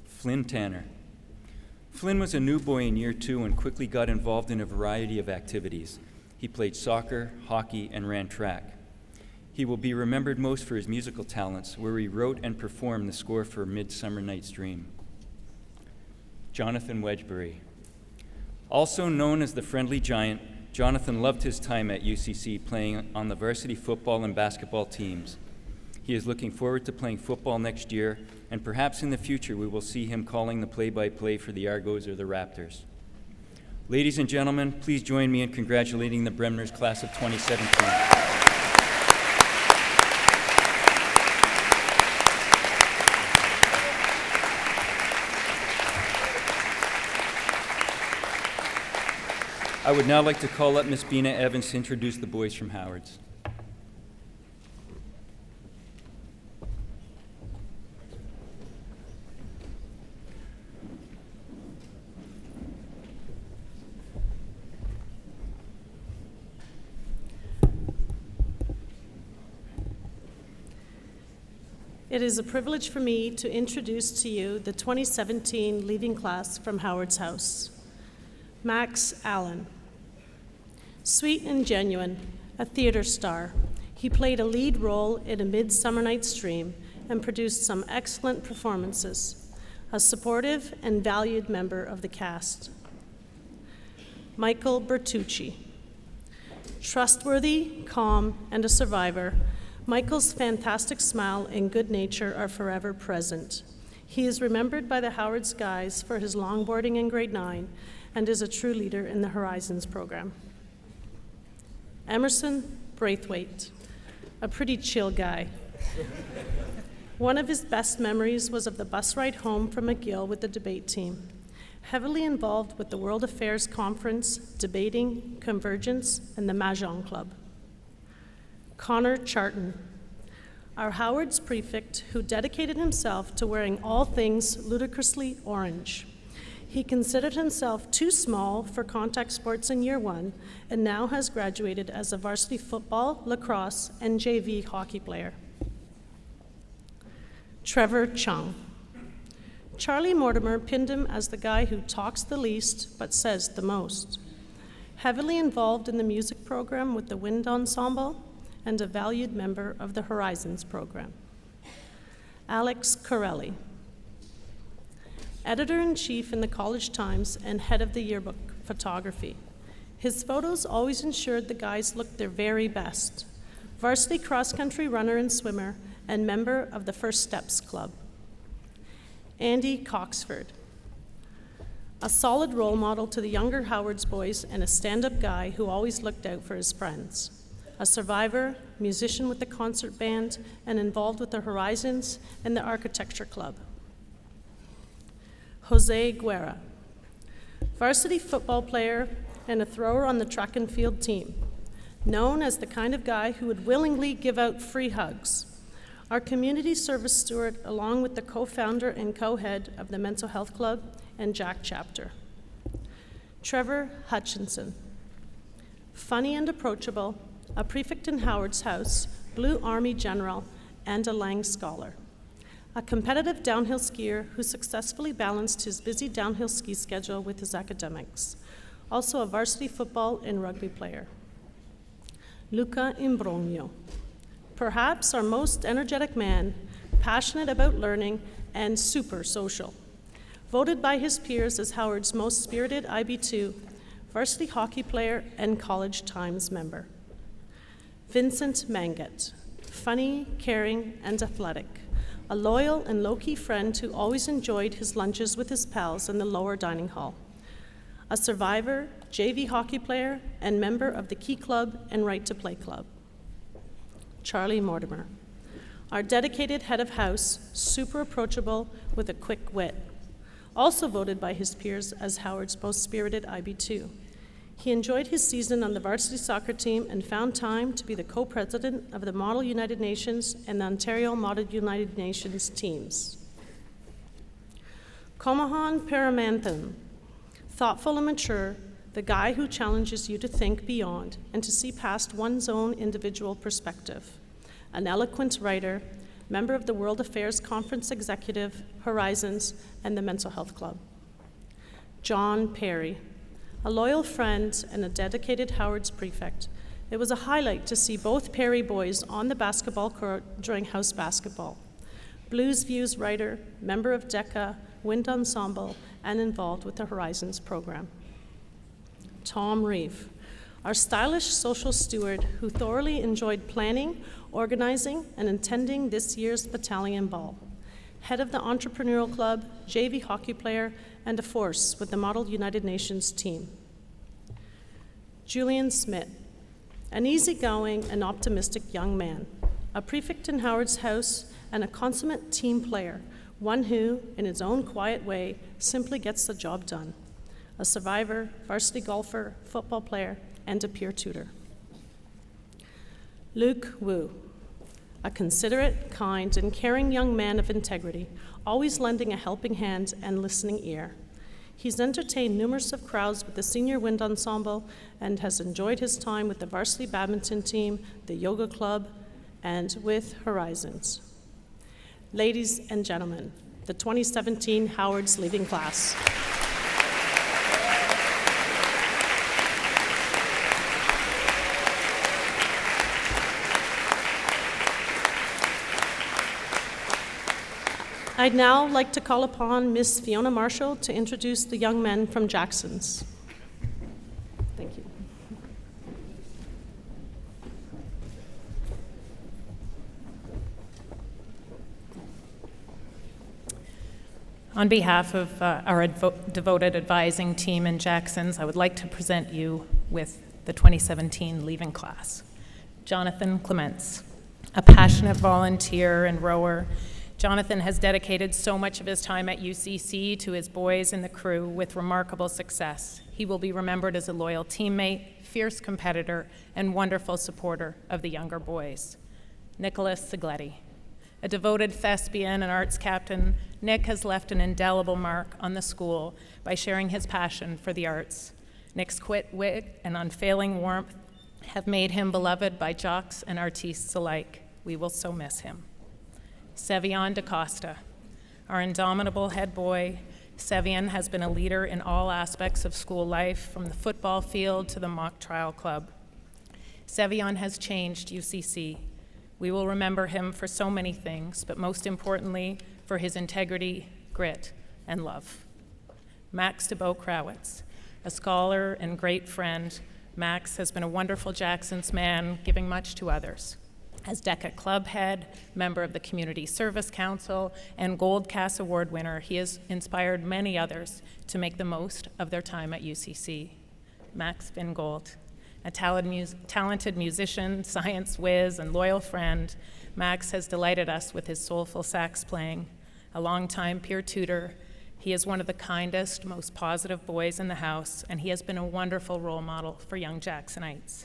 Flynn Tanner. Flynn was a new boy in year 2 and quickly got involved in a variety of activities. He played soccer, hockey, and ran track. He will be remembered most for his musical talents, where he wrote and performed the score for Midsummer Night's Dream. Jonathan Wedgbury. Also known as the Friendly Giant, Jonathan loved his time at UCC playing on the varsity football and basketball teams. He is looking forward to playing football next year, and perhaps in the future we will see him calling the play-by-play for the Argos or the Raptors. Ladies and gentlemen, please join me in congratulating the Bremners class of 2017. I would now like to call up Miss Bina Evans to introduce the boys from Howard's. It is a privilege for me to introduce to you the 2017 leaving class from Howard's House. Max Allen. Sweet and genuine, a theater star, He played a lead role in A Midsummer Night's Dream and produced some excellent performances, a supportive and valued member of the cast. Michael Bertucci. Trustworthy, calm, and a survivor, Michael's fantastic smile and good nature are forever present. He is remembered by the Howard Guys for his longboarding in grade 9 and is a true leader in the Horizons program. Emerson Braithwaite, a pretty chill guy. One of his best memories was of the bus ride home from McGill with the debate team. Heavily involved with the World Affairs Conference, debating, Convergence, and the Mahjong Club. Connor Charton, our Howard's prefect who dedicated himself to wearing all things ludicrously orange. He considered himself too small for contact sports in year 1 and now has graduated as a varsity football, lacrosse, and JV hockey player. Trevor Chung. Charlie Mortimer pinned him as the guy who talks the least but says the most. Heavily involved in the music program with the Wind Ensemble and a valued member of the Horizons program. Alex Corelli. Editor-in-chief in the College Times and head of the yearbook photography. His photos always ensured the guys looked their very best. Varsity cross-country runner and swimmer and member of the First Steps Club. Andy Coxford, a solid role model to the younger Howard's boys and a stand-up guy who always looked out for his friends. A survivor, musician with the concert band, and involved with the Horizons and the Architecture Club. Jose Guerra, varsity football player and a thrower on the track and field team, known as the kind of guy who would willingly give out free hugs. Our community service steward, along with the co-founder and co-head of the Mental Health Club and Jack Chapter. Trevor Hutchinson, funny and approachable, a prefect in Howard's House, Blue Army general, and a Lang Scholar. A competitive downhill skier who successfully balanced his busy downhill ski schedule with his academics. Also a varsity football and rugby player. Luca Imbrogno, perhaps our most energetic man, passionate about learning and super social. Voted by his peers as Howard's most spirited IB2, varsity hockey player and College Times member. Vincent Manget, funny, caring, and athletic. A loyal and low-key friend who always enjoyed his lunches with his pals in the lower dining hall. A survivor, JV hockey player, and member of the Key Club and Right to Play Club. Charlie Mortimer, our dedicated head of house, super approachable with a quick wit. Also voted by his peers as Howard's most spirited IB2. He enjoyed his season on the varsity soccer team and found time to be the co-president of the Model United Nations and the Ontario Model United Nations teams. Komahan Paramanthan, thoughtful and mature, the guy who challenges you to think beyond and to see past one's own individual perspective. An eloquent writer, member of the World Affairs Conference Executive, Horizons, and the Mental Health Club. John Perry, a loyal friend and a dedicated Howard's prefect. It was a highlight to see both Perry boys on the basketball court during house basketball. Blues Views writer, member of DECA, Wind Ensemble, and involved with the Horizons program. Tom Reeve, our stylish social steward who thoroughly enjoyed planning, organizing, and attending this year's battalion ball. Head of the Entrepreneurial Club, JV hockey player, and a force with the Model United Nations team. Julian Smith, an easygoing and optimistic young man, a prefect in Howard's House and a consummate team player, one who, in his own quiet way, simply gets the job done. A survivor, varsity golfer, football player, and a peer tutor. Luke Wu, a considerate, kind, and caring young man of integrity, always lending a helping hand and listening ear. He's entertained numerous of crowds with the Senior Wind Ensemble and has enjoyed his time with the varsity badminton team, the yoga club, and with Horizons. Ladies and gentlemen, the 2017 Howard's Leaving Class. I'd now like to call upon Miss Fiona Marshall to introduce the young men from Jackson's. Thank you. On behalf of our devoted advising team in Jackson's, I would like to present you with the 2017 leaving class. Jonathan Clements, a passionate volunteer and rower, Jonathan has dedicated so much of his time at UCC to his boys and the crew with remarkable success. He will be remembered as a loyal teammate, fierce competitor, and wonderful supporter of the younger boys. Nicholas Sigletti, a devoted thespian and arts captain, Nick has left an indelible mark on the school by sharing his passion for the arts. Nick's quick wit and unfailing warmth have made him beloved by jocks and artistes alike. We will so miss him. Sevian DaCosta, our indomitable head boy. Sevian has been a leader in all aspects of school life, from the football field to the mock trial club. Sevian has changed UCC. We will remember him for so many things, but most importantly, for his integrity, grit, and love. Max DeBoe-Krawitz, a scholar and great friend, Max has been a wonderful Jackson's man, giving much to others. As DECA club head, member of the Community Service Council, and Gold Cass Award winner, he has inspired many others to make the most of their time at UCC. Max Vingold, a talented musician, science whiz, and loyal friend, Max has delighted us with his soulful sax playing. A longtime peer tutor, he is one of the kindest, most positive boys in the house, and he has been a wonderful role model for young Jacksonites.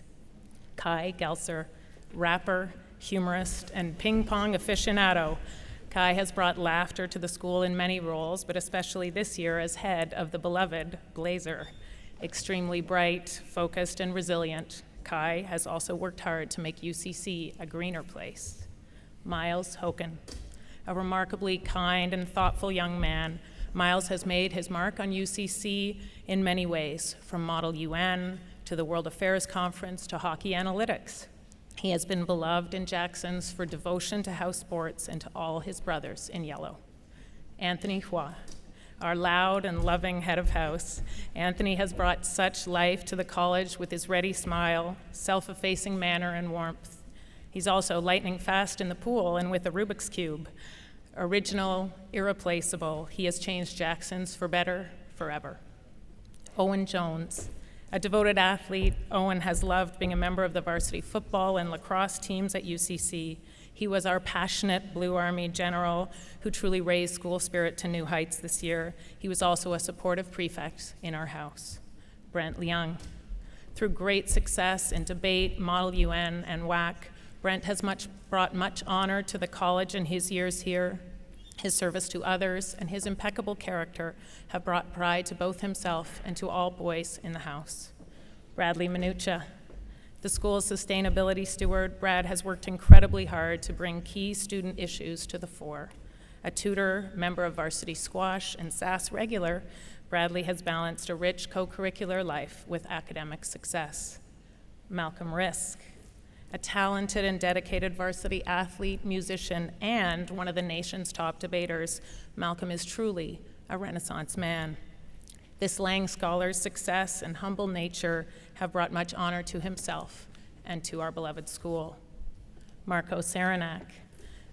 Kai Gelser, rapper, humorist, and ping pong aficionado. Kai has brought laughter to the school in many roles, but especially this year as head of the beloved Blazer. Extremely bright, focused, and resilient, Kai has also worked hard to make UCC a greener place. Miles Hoken, a remarkably kind and thoughtful young man, Miles has made his mark on UCC in many ways, from Model UN to the World Affairs Conference to hockey analytics. He has been beloved in Jackson's for devotion to house sports and to all his brothers in yellow. Anthony Hua, our loud and loving head of house. Anthony has brought such life to the college with his ready smile, self-effacing manner, and warmth. He's also lightning fast in the pool and with a Rubik's Cube. Original, irreplaceable, he has changed Jackson's for better forever. Owen Jones, a devoted athlete, Owen has loved being a member of the varsity football and lacrosse teams at UCC. He was our passionate Blue Army general who truly raised school spirit to new heights this year. He was also a supportive prefect in our house. Brent Leung, through great success in debate, Model UN, and WAC, Brent has brought much honor to the college in his years here. His service to others and his impeccable character have brought pride to both himself and to all boys in the house. Bradley Minucha, the school's sustainability steward, Brad has worked incredibly hard to bring key student issues to the fore. A tutor, member of varsity squash, and SAS regular, Bradley has balanced a rich co-curricular life with academic success. Malcolm Risk, a talented and dedicated varsity athlete, musician, and one of the nation's top debaters, Malcolm is truly a Renaissance man. This Lang scholar's success and humble nature have brought much honor to himself and to our beloved school. Marco Saranac,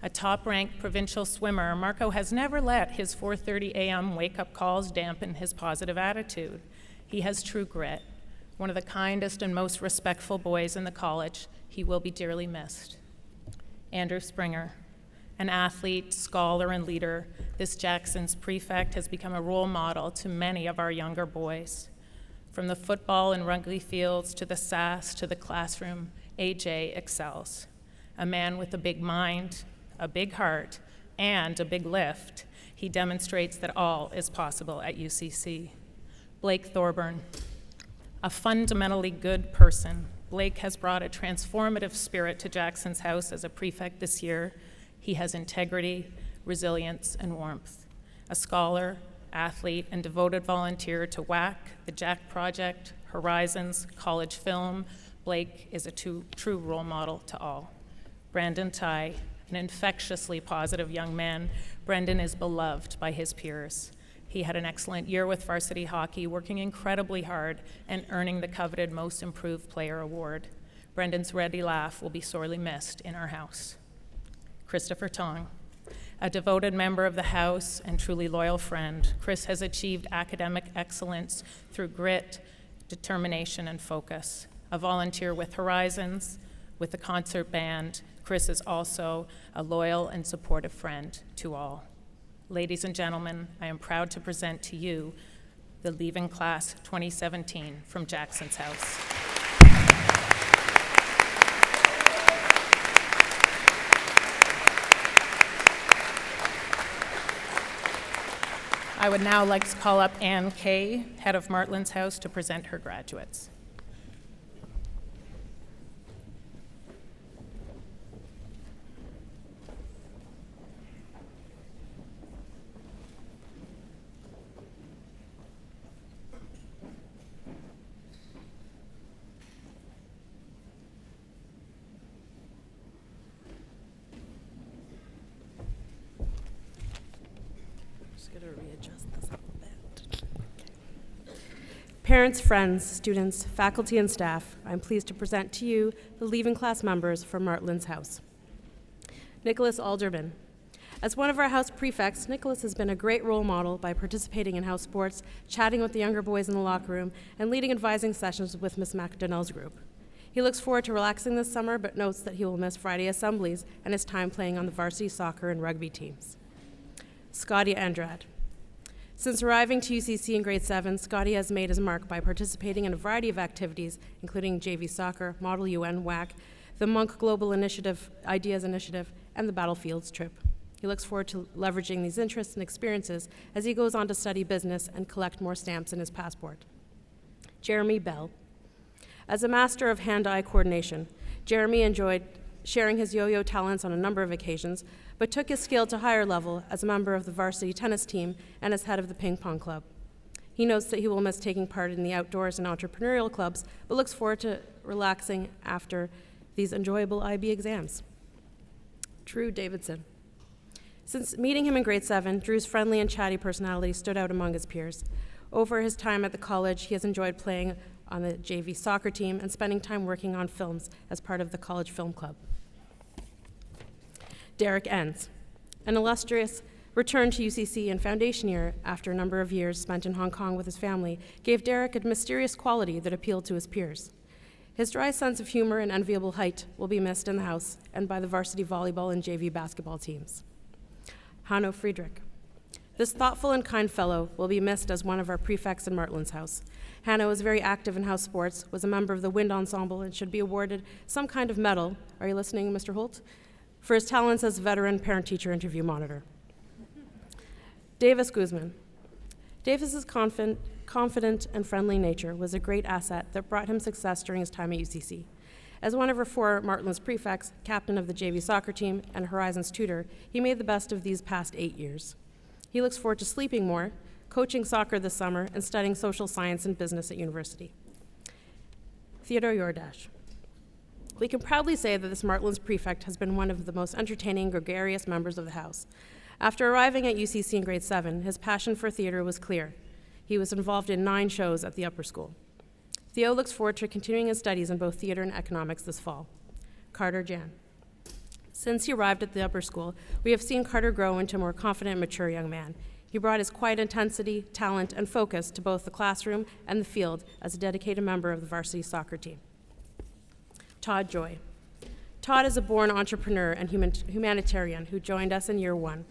a top-ranked provincial swimmer, Marco has never let his 4:30 a.m. wake-up calls dampen his positive attitude. He has true grit. One of the kindest and most respectful boys in the college, he will be dearly missed. Andrew Springer, an athlete, scholar, and leader, this Jackson's prefect has become a role model to many of our younger boys. From the football and rugby fields to the SAS to the classroom, AJ excels. A man with a big mind, a big heart, and a big lift, he demonstrates that all is possible at UCC. Blake Thorburn, a fundamentally good person, Blake has brought a transformative spirit to Jackson's house as a prefect this year. He has integrity, resilience, and warmth. A scholar, athlete, and devoted volunteer to WAC, the Jack Project, Horizons, College Film, Blake is a true role model to all. Brandon Tai, An infectiously positive young man, Brendan is beloved by his peers. He had an excellent year with varsity hockey, working incredibly hard and earning the coveted Most Improved Player award. Brendan's ready laugh will be sorely missed in our house. Christopher Tong. A devoted member of the House and truly loyal friend, Chris has achieved academic excellence through grit, determination, and focus. A volunteer with Horizons, with the concert band, Chris is also a loyal and supportive friend to all. Ladies and gentlemen, I am proud to present to you the Leaving Class 2017 from Jackson's House. I would now like to call up Ann Kay, head of Martland's House, to present her graduates. Parents, friends, students, faculty, and staff, I'm pleased to present to you the Leaving Class members from Martland's House. Nicholas Alderman. As one of our house prefects, Nicholas has been a great role model by participating in house sports, chatting with the younger boys in the locker room, and leading advising sessions with Ms. McDonnell's group. He looks forward to relaxing this summer, but notes that he will miss Friday assemblies and his time playing on the varsity soccer and rugby teams. Scotty Andrade. Since arriving to UCC in grade 7, Scotty has made his mark by participating in a variety of activities, including JV Soccer, Model UN, WAC, the Monk Global Initiative, Ideas Initiative, and the Battlefields trip. He looks forward to leveraging these interests and experiences as he goes on to study business and collect more stamps in his passport. Jeremy Bell. As a master of hand-eye coordination, Jeremy enjoyed sharing his yo-yo talents on a number of occasions, but took his skill to higher level as a member of the varsity tennis team and as head of the ping pong club. He notes that he will miss taking part in the outdoors and entrepreneurial clubs, but looks forward to relaxing after these enjoyable IB exams. Drew Davidson. Since meeting him in grade 7, Drew's friendly and chatty personality stood out among his peers. Over his time at the college, he has enjoyed playing on the JV soccer team and spending time working on films as part of the college film club. Derek Enns, an illustrious return to UCC in foundation year after a number of years spent in Hong Kong with his family, gave Derek a mysterious quality that appealed to his peers. His dry sense of humor and enviable height will be missed in the house and by the varsity volleyball and JV basketball teams. Hanno Friedrich. This thoughtful and kind fellow will be missed as one of our prefects in Martland's House. Hanno is very active in house sports, was a member of the wind ensemble, and should be awarded some kind of medal, are you listening, Mr. Holt? For his talents as veteran parent-teacher interview monitor. Davis Guzman. Davis's confident and friendly nature was a great asset that brought him success during his time at UCC. As one of our 4 Martland's prefects, captain of the JV soccer team, and Horizons tutor, he made the best of these past 8 years. He looks forward to sleeping more, coaching soccer this summer, and studying social science and business at university. Theodore Yordash. We can proudly say that this Martland's prefect has been one of the most entertaining, gregarious members of the house. After arriving at UCC in grade 7, his passion for theater was clear. He was involved in 9 shows at the upper school. Theo looks forward to continuing his studies in both theater and economics this fall. Carter Jan. Since he arrived at the upper school, we have seen Carter grow into a more confident and mature young man. He brought his quiet intensity, talent, and focus to both the classroom and the field as a dedicated member of the varsity soccer team. Todd Joy. Todd is a born entrepreneur and humanitarian who joined us in year 1.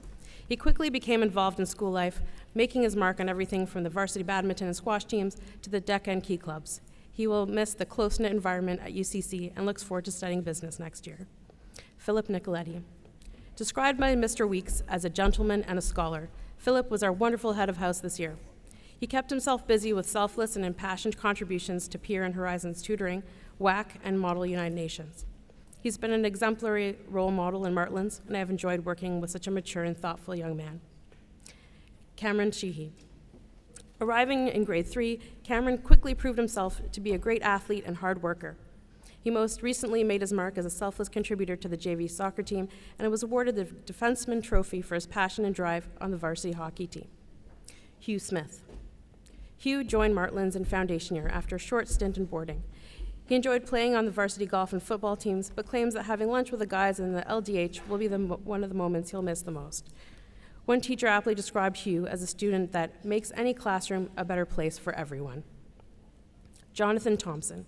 He quickly became involved in school life, making his mark on everything from the varsity badminton and squash teams to the DECA and Key clubs. He will miss the close-knit environment at UCC and looks forward to studying business next year. Philip Nicoletti. Described by Mr. Weeks as a gentleman and a scholar, Philip was our wonderful head of house this year. He kept himself busy with selfless and impassioned contributions to Peer and Horizons tutoring, WAC, and Model United Nations. He's been an exemplary role model in Martland's, and I have enjoyed working with such a mature and thoughtful young man. Cameron Sheehy. Arriving in grade 3, Cameron quickly proved himself to be a great athlete and hard worker. He most recently made his mark as a selfless contributor to the JV soccer team and was awarded the Defenseman Trophy for his passion and drive on the varsity hockey team. Hugh Smith. Hugh joined Martlands in foundation year after a short stint in boarding. He enjoyed playing on the varsity golf and football teams, but claims that having lunch with the guys in the LDH will be one of the moments he'll miss the most. One teacher aptly described Hugh as a student that makes any classroom a better place for everyone. Jonathan Thompson.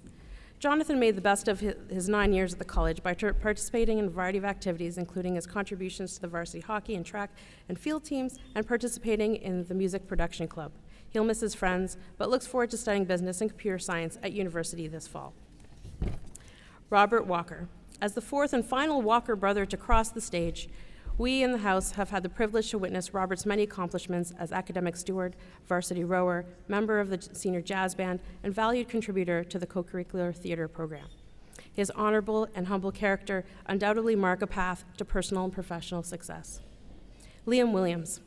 Jonathan made the best of his 9 years at the college by participating in a variety of activities, including his contributions to the varsity hockey and track and field teams and participating in the music production club. He'll miss his friends, but looks forward to studying business and computer science at university this fall. Robert Walker. As the fourth and final Walker brother to cross the stage, we in the House have had the privilege to witness Robert's many accomplishments as academic steward, varsity rower, member of the senior jazz band, and valued contributor to the co-curricular theater program. His honorable and humble character undoubtedly mark a path to personal and professional success. Liam Williams.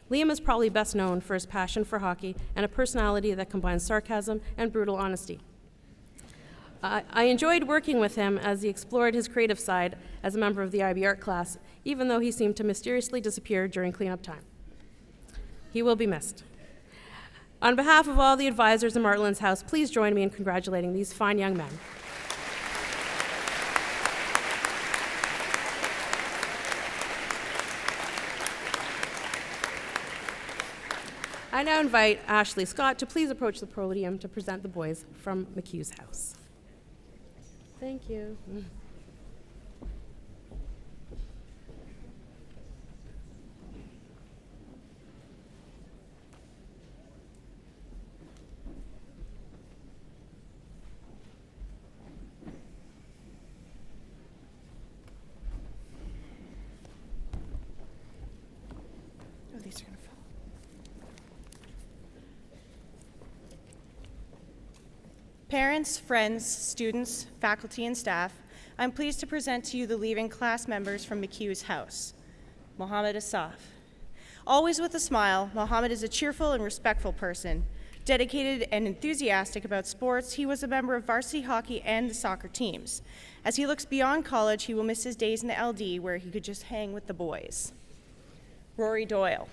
Liam is probably best known for his passion for hockey and a personality that combines sarcasm and brutal honesty. I enjoyed working with him as he explored his creative side as a member of the IB art class, even though he seemed to mysteriously disappear during cleanup time. He will be missed. On behalf of all the advisors in Martlands House, please join me in congratulating these fine young men. I now invite Ashley Scott to please approach the podium to present the boys from McHugh's House. Thank you. Oh, these are going to fall. Parents, friends, students, faculty, and staff, I'm pleased to present to you the leaving class members from McHugh's House. Mohammed Asaf. Always with a smile, Mohammed is a cheerful and respectful person. Dedicated and enthusiastic about sports, he was a member of varsity hockey and the soccer teams. As he looks beyond college, he will miss his days in the LD where he could just hang with the boys. Rory Doyle.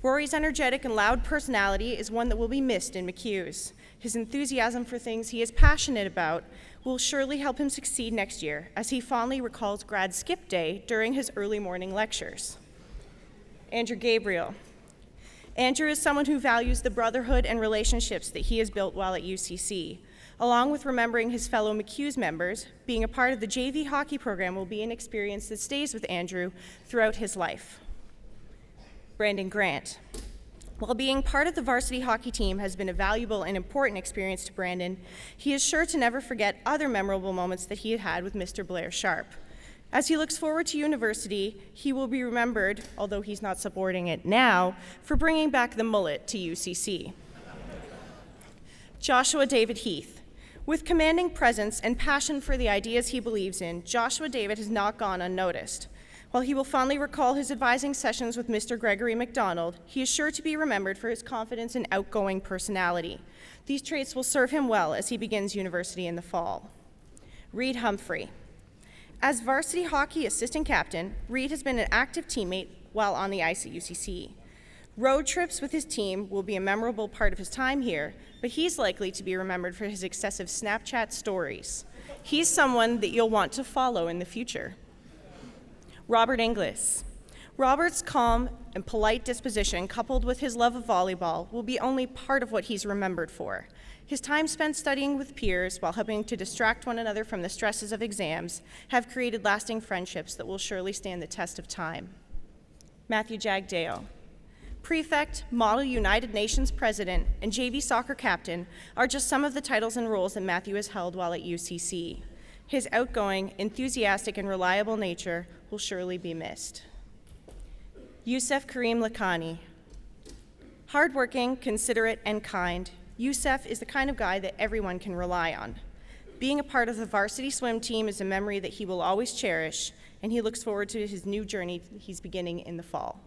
Rory's energetic and loud personality is one that will be missed in McHugh's. His enthusiasm for things he is passionate about will surely help him succeed next year, as he fondly recalls grad skip day during his early morning lectures. Andrew Gabriel. Andrew is someone who values the brotherhood and relationships that he has built while at UCC. Along with remembering his fellow McHugh's members, being a part of the JV hockey program will be an experience that stays with Andrew throughout his life. Brandon Grant. While being part of the varsity hockey team has been a valuable and important experience to Brandon, he is sure to never forget other memorable moments that he had with Mr. Blair Sharp. As he looks forward to university, he will be remembered, although he's not supporting it now, for bringing back the mullet to UCC. Joshua David Heath. With commanding presence and passion for the ideas he believes in, Joshua David has not gone unnoticed. While he will fondly recall his advising sessions with Mr. Gregory McDonald, he is sure to be remembered for his confidence and outgoing personality. These traits will serve him well as he begins university in the fall. Reed Humphrey. As varsity hockey assistant captain, Reed has been an active teammate while on the ice at UCC. Road trips with his team will be a memorable part of his time here, but he's likely to be remembered for his excessive Snapchat stories. He's someone that you'll want to follow in the future. Robert Inglis. Robert's calm and polite disposition, coupled with his love of volleyball, will be only part of what he's remembered for. His time spent studying with peers while helping to distract one another from the stresses of exams have created lasting friendships that will surely stand the test of time. Matthew Jagdeo. Prefect, Model United Nations President, and JV soccer captain are just some of the titles and roles that Matthew has held while at UCC. His outgoing, enthusiastic, and reliable nature will surely be missed. Youssef Karim Lakhani. Hardworking, considerate, and kind, Youssef is the kind of guy that everyone can rely on. Being a part of the varsity swim team is a memory that he will always cherish, and he looks forward to his new journey he's beginning in the fall.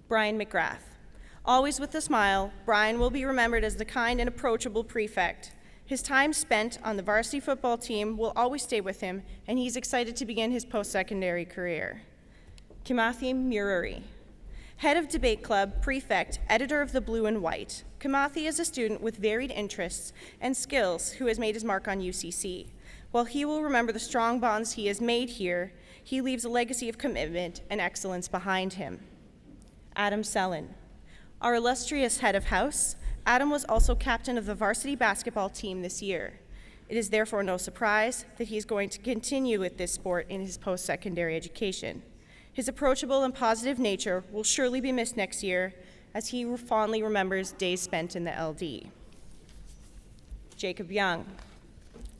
Brian McGrath. Always with a smile, Brian will be remembered as the kind and approachable prefect. His time spent on the varsity football team will always stay with him, and he's excited to begin his post-secondary career. Kimathi Murari, head of debate club, prefect, editor of the Blue and White. Kimathi is a student with varied interests and skills who has made his mark on UCC. While he will remember the strong bonds he has made here, he leaves a legacy of commitment and excellence behind him. Adam Sellin, our illustrious head of house. Adam was also captain of the varsity basketball team this year. It is therefore no surprise that he's going to continue with this sport in his post-secondary education. His approachable and positive nature will surely be missed next year as he fondly remembers days spent in the LD. Jacob Young.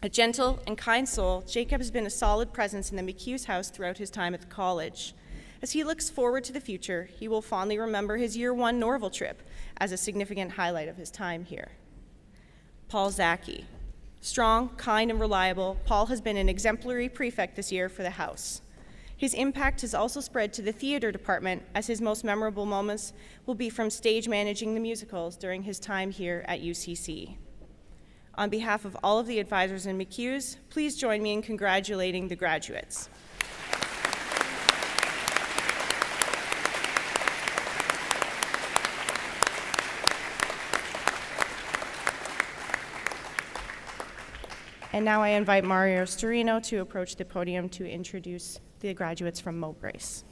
A gentle and kind soul, Jacob has been a solid presence in the McHugh's house throughout his time at the college. As he looks forward to the future, he will fondly remember his year one Norval trip as a significant highlight of his time here. Paul Zaki. Strong, kind, and reliable, Paul has been an exemplary prefect this year for the house. His impact has also spread to the theater department, as his most memorable moments will be from stage managing the musicals during his time here at UCC. On behalf of all of the advisors in McHugh's, please join me in congratulating the graduates. And now I invite Mario Storino to approach the podium to introduce the graduates from Mowbrace.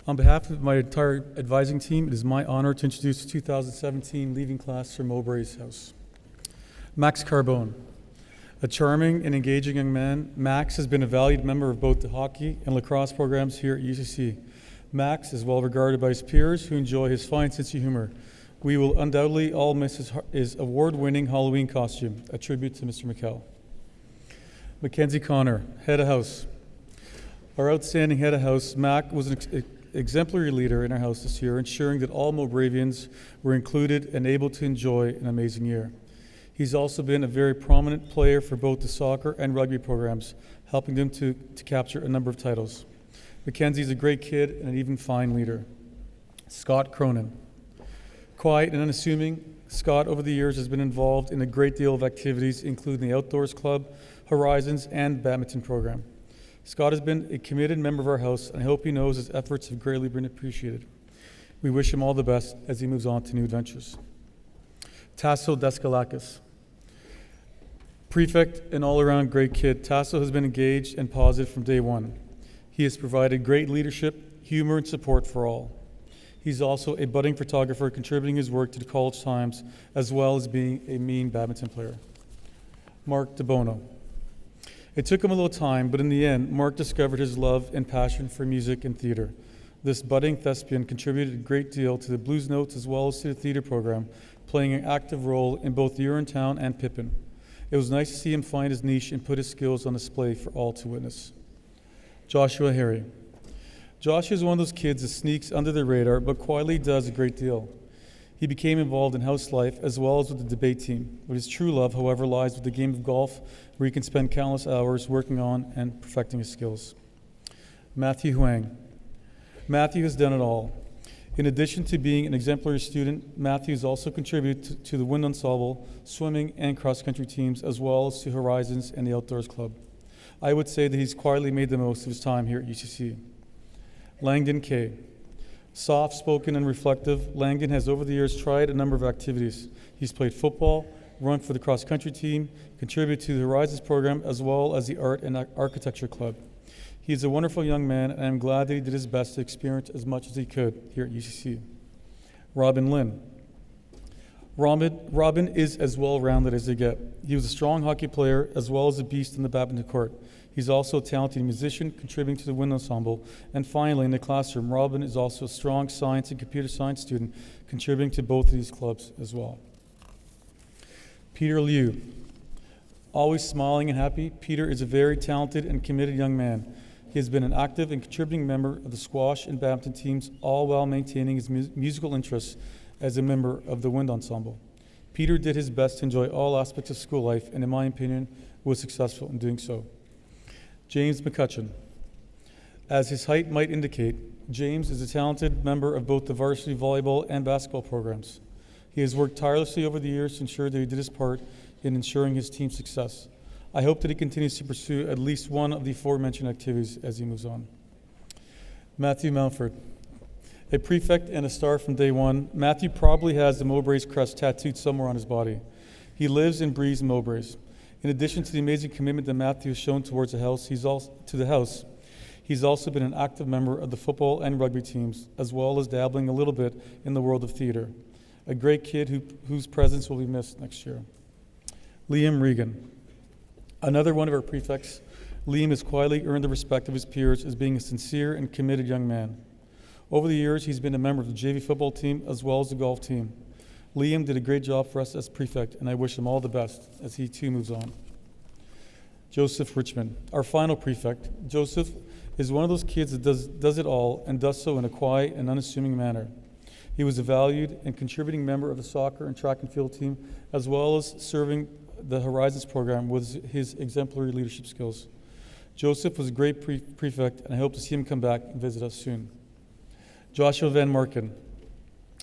On behalf of my entire advising team, it is my honor to introduce the 2017 leaving class from Mowbray's house. Max Carbone. A charming and engaging young man, Max has been a valued member of both the hockey and lacrosse programs here at UCC. Max is well regarded by his peers who enjoy his fine sense of humor. We will undoubtedly all miss his award-winning Halloween costume, a tribute to Mr. McKell. Mackenzie Connor, head of house. Our outstanding head of house, Mac, was an exemplary leader in our house this year, ensuring that all Mowbravians were included and able to enjoy an amazing year. He's also been a very prominent player for both the soccer and rugby programs, helping them to capture a number of titles. Mackenzie's a great kid and an even fine leader. Scott Cronin. Quiet and unassuming, Scott over the years has been involved in a great deal of activities, including the Outdoors Club, Horizons, and badminton program. Scott has been a committed member of our house, and I hope he knows his efforts have greatly been appreciated. We wish him all the best as he moves on to new adventures. Tasso Deskalakis. Prefect and all-around great kid, Tasso has been engaged and positive from day one. He has provided great leadership, humor, and support for all. He's also a budding photographer, contributing his work to the College Times, as well as being a mean badminton player. Mark DeBono. It took him a little time, but in the end, Mark discovered his love and passion for music and theater. This budding thespian contributed a great deal to the Blues Notes as well as to the theater program, playing an active role in both the Urinetown and Pippin. It was nice to see him find his niche and put his skills on display for all to witness. Joshua Harry. Joshua is one of those kids that sneaks under the radar, but quietly does a great deal. He became involved in house life as well as with the debate team. But his true love, however, lies with the game of golf, where he can spend countless hours working on and perfecting his skills. Matthew Huang. Matthew has done it all. In addition to being an exemplary student, Matthew has also contributed to the wind ensemble, swimming, and cross-country teams, as well as to Horizons and the Outdoors Club. I would say that he's quietly made the most of his time here at UCC. Langdon Kay. Soft-spoken and reflective, Langdon has over the years tried a number of activities. He's played football, run for the cross-country team, contributed to the Horizons program, as well as the Art and Architecture Club. He's a wonderful young man, and I'm glad that he did his best to experience as much as he could here at UCC. Robin Lynn. Robin is as well-rounded as they get. He was a strong hockey player as well as a beast in the badminton court. He's also a talented musician, contributing to the wind ensemble. And finally, in the classroom, Robin is also a strong science and computer science student, contributing to both of these clubs as well. Peter Liu. Always smiling and happy, Peter is a very talented and committed young man. He has been an active and contributing member of the squash and badminton teams, all while maintaining his musical interests as a member of the wind ensemble. Peter did his best to enjoy all aspects of school life, and in my opinion, was successful in doing so. James McCutcheon. As his height might indicate, James is a talented member of both the varsity volleyball and basketball programs. He has worked tirelessly over the years to ensure that he did his part in ensuring his team's success. I hope that he continues to pursue at least one of the aforementioned activities as he moves on. Matthew Mountford. A prefect and a star from day one, Matthew probably has the Mowbray's crest tattooed somewhere on his body. He lives and breathes Mowbray's. In addition to the amazing commitment that Matthew has shown towards the house, he's also been an active member of the football and rugby teams, as well as dabbling a little bit in the world of theater. A great kid whose presence will be missed next year. Liam Regan. Another one of our prefects, Liam has quietly earned the respect of his peers as being a sincere and committed young man. Over the years, he's been a member of the JV football team as well as the golf team. Liam did a great job for us as prefect, and I wish him all the best as he too moves on. Joseph Richmond, our final prefect. Joseph is one of those kids that does it all and does so in a quiet and unassuming manner. He was a valued and contributing member of the soccer and track and field team, as well as serving the Horizons program with his exemplary leadership skills. Joseph was a great prefect, and I hope to see him come back and visit us soon. Joshua Van Marken,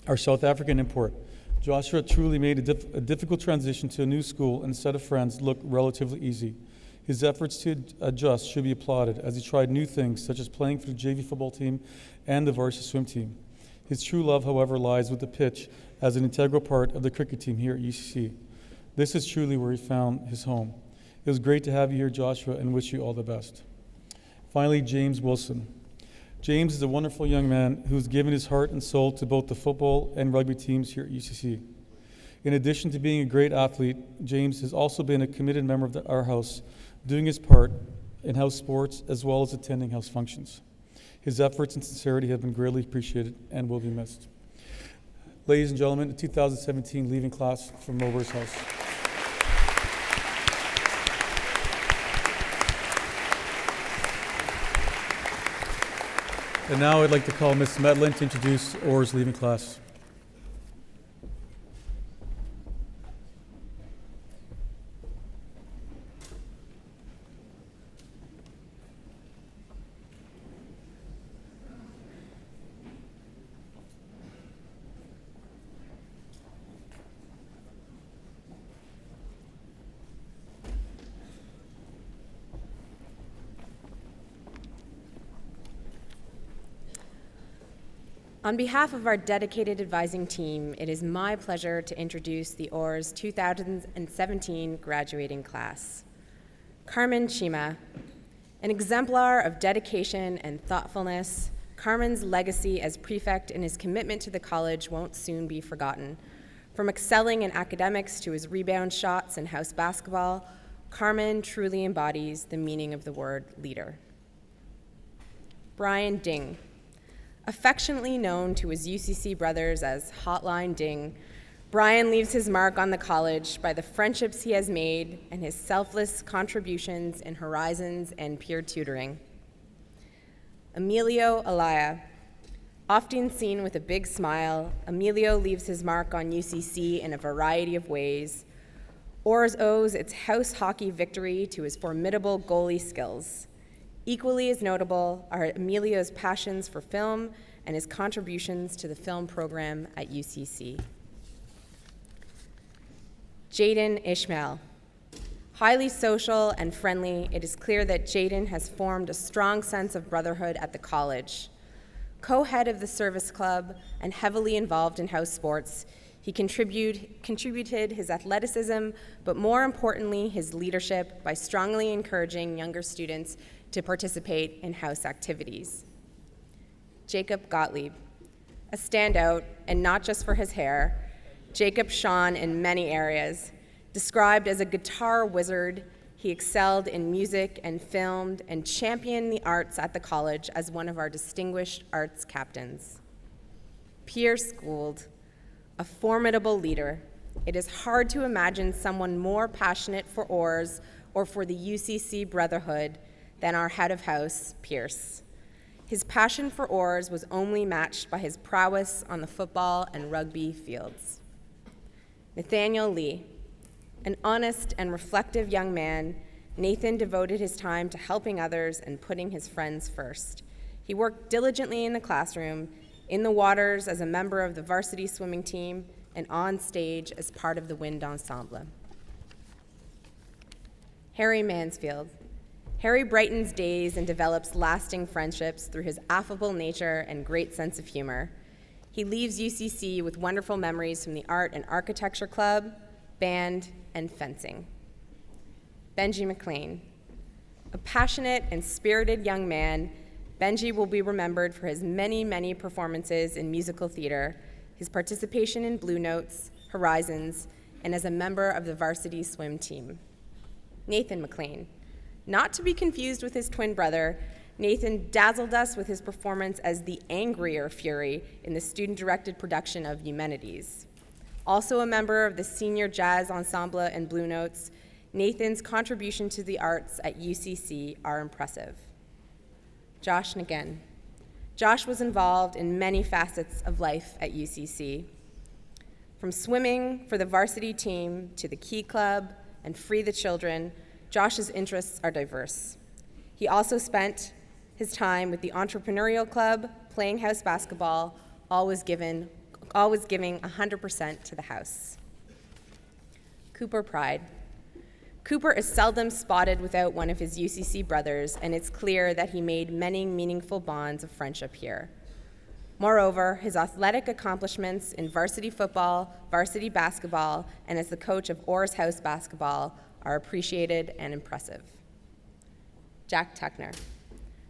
our South African import. Joshua truly made a difficult transition to a new school and a set of friends look relatively easy. His efforts to adjust should be applauded as he tried new things, such as playing for the JV football team and the varsity swim team. His true love, however, lies with the pitch as an integral part of the cricket team here at UCC. This is truly where he found his home. It was great to have you here, Joshua, and wish you all the best. Finally, James Wilson. James is a wonderful young man who's given his heart and soul to both the football and rugby teams here at UCC. In addition to being a great athlete, James has also been a committed member of our house, doing his part in house sports as well as attending house functions. His efforts and sincerity have been greatly appreciated and will be missed. Ladies and gentlemen, the 2017 leaving class from Mowbray's House. And now I'd like to call Ms. Medlin to introduce OR's leaving class. On behalf of our dedicated advising team, it is my pleasure to introduce the OR's 2017 graduating class. Carmen Chima, an exemplar of dedication and thoughtfulness, Carmen's legacy as prefect and his commitment to the college won't soon be forgotten. From excelling in academics to his rebound shots in house basketball, Carmen truly embodies the meaning of the word leader. Brian Ding, affectionately known to his UCC brothers as Hotline Ding, Brian leaves his mark on the college by the friendships he has made and his selfless contributions in Horizons and peer tutoring. Emilio Alaya, often seen with a big smile, Emilio leaves his mark on UCC in a variety of ways. ORS owes its house hockey victory to his formidable goalie skills. Equally as notable are Emilio's passions for film and his contributions to the film program at UCC. Jaden Ishmael. Highly social and friendly, it is clear that Jaden has formed a strong sense of brotherhood at the college. Co-head of the service club and heavily involved in house sports, he contributed his athleticism, but more importantly, his leadership by strongly encouraging younger students to participate in house activities. Jacob Gottlieb, a standout, and not just for his hair, Jacob shone in many areas. Described as a guitar wizard, he excelled in music and filmed and championed the arts at the college as one of our distinguished arts captains. Pierce Gould, a formidable leader. It is hard to imagine someone more passionate for ORS or for the UCC brotherhood then our head of house, Pierce. His passion for oars was only matched by his prowess on the football and rugby fields. Nathaniel Lee, an honest and reflective young man, Nathan devoted his time to helping others and putting his friends first. He worked diligently in the classroom, in the waters as a member of the varsity swimming team, and on stage as part of the wind ensemble. Harry Mansfield. Harry brightens days and develops lasting friendships through his affable nature and great sense of humor. He leaves UCC with wonderful memories from the Art and Architecture Club, band, and fencing. Benji McLean. A passionate and spirited young man, Benji will be remembered for his many, many performances in musical theater, his participation in Blue Notes, Horizons, and as a member of the varsity swim team. Nathan McLean. Not to be confused with his twin brother, Nathan dazzled us with his performance as the angrier Fury in the student-directed production of Eumenides. Also a member of the senior jazz ensemble and Blue Notes, Nathan's contribution to the arts at UCC are impressive. Josh Nguyen. Josh was involved in many facets of life at UCC. From swimming for the varsity team to the Key Club and Free the Children, Josh's interests are diverse. He also spent his time with the Entrepreneurial Club, playing house basketball, always giving 100% to the house. Cooper Pride. Cooper is seldom spotted without one of his UCC brothers, and it's clear that he made many meaningful bonds of friendship here. Moreover, his athletic accomplishments in varsity football, varsity basketball, and as the coach of Orr's House basketball are appreciated and impressive. Jack Tuckner.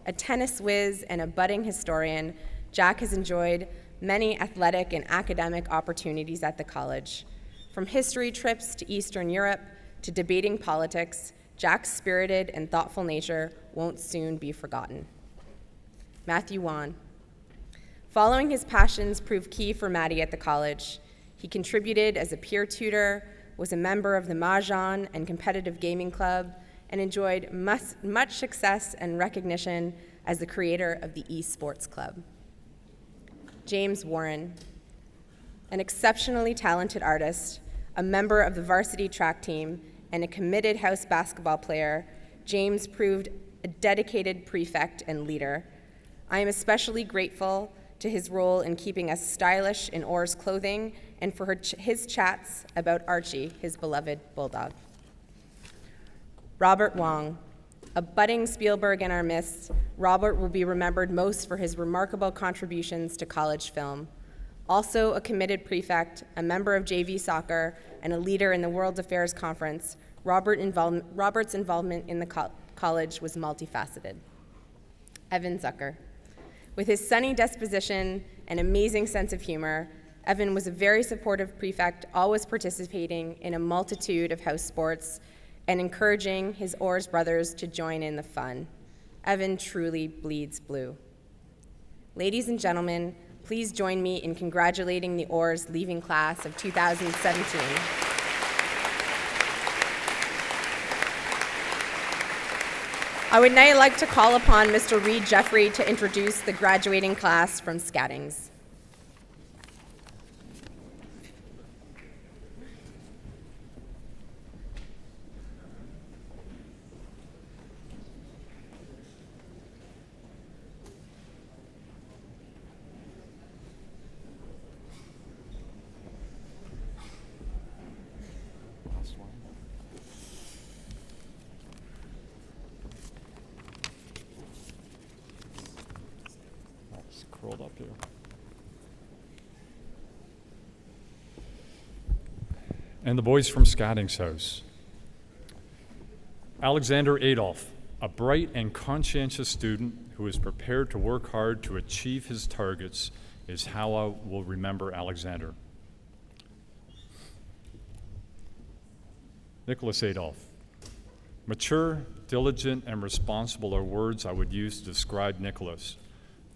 A tennis whiz and a budding historian, Jack has enjoyed many athletic and academic opportunities at the college. From history trips to Eastern Europe to debating politics, Jack's spirited and thoughtful nature won't soon be forgotten. Matthew Wan. Following his passions proved key for Maddie at the college, he contributed as a peer tutor, was a member of the Mahjong and competitive gaming club, and enjoyed much success and recognition as the creator of the eSports Club. James Warren. An exceptionally talented artist, a member of the varsity track team, and a committed house basketball player, James proved a dedicated prefect and leader. I am especially grateful to his role in keeping us stylish in Orr's clothing and for his chats about Archie, his beloved bulldog. Robert Wong. A budding Spielberg in our midst, Robert will be remembered most for his remarkable contributions to college film. Also a committed prefect, a member of JV soccer, and a leader in the World Affairs Conference, Robert's involvement in the college was multifaceted. Evan Zucker. With his sunny disposition and amazing sense of humor, Evan was a very supportive prefect, always participating in a multitude of house sports and encouraging his Orr's brothers to join in the fun. Evan truly bleeds blue. Ladies and gentlemen, please join me in congratulating the Orr's leaving class of 2017. I would now like to call upon Mr. Reed Jeffrey to introduce the graduating class from Scattings. Curled up here. And the boys from Scattings House. Alexander Adolph, a bright and conscientious student who is prepared to work hard to achieve his targets, is how I will remember Alexander. Nicholas Adolph. Mature, diligent, and responsible are words I would use to describe Nicholas.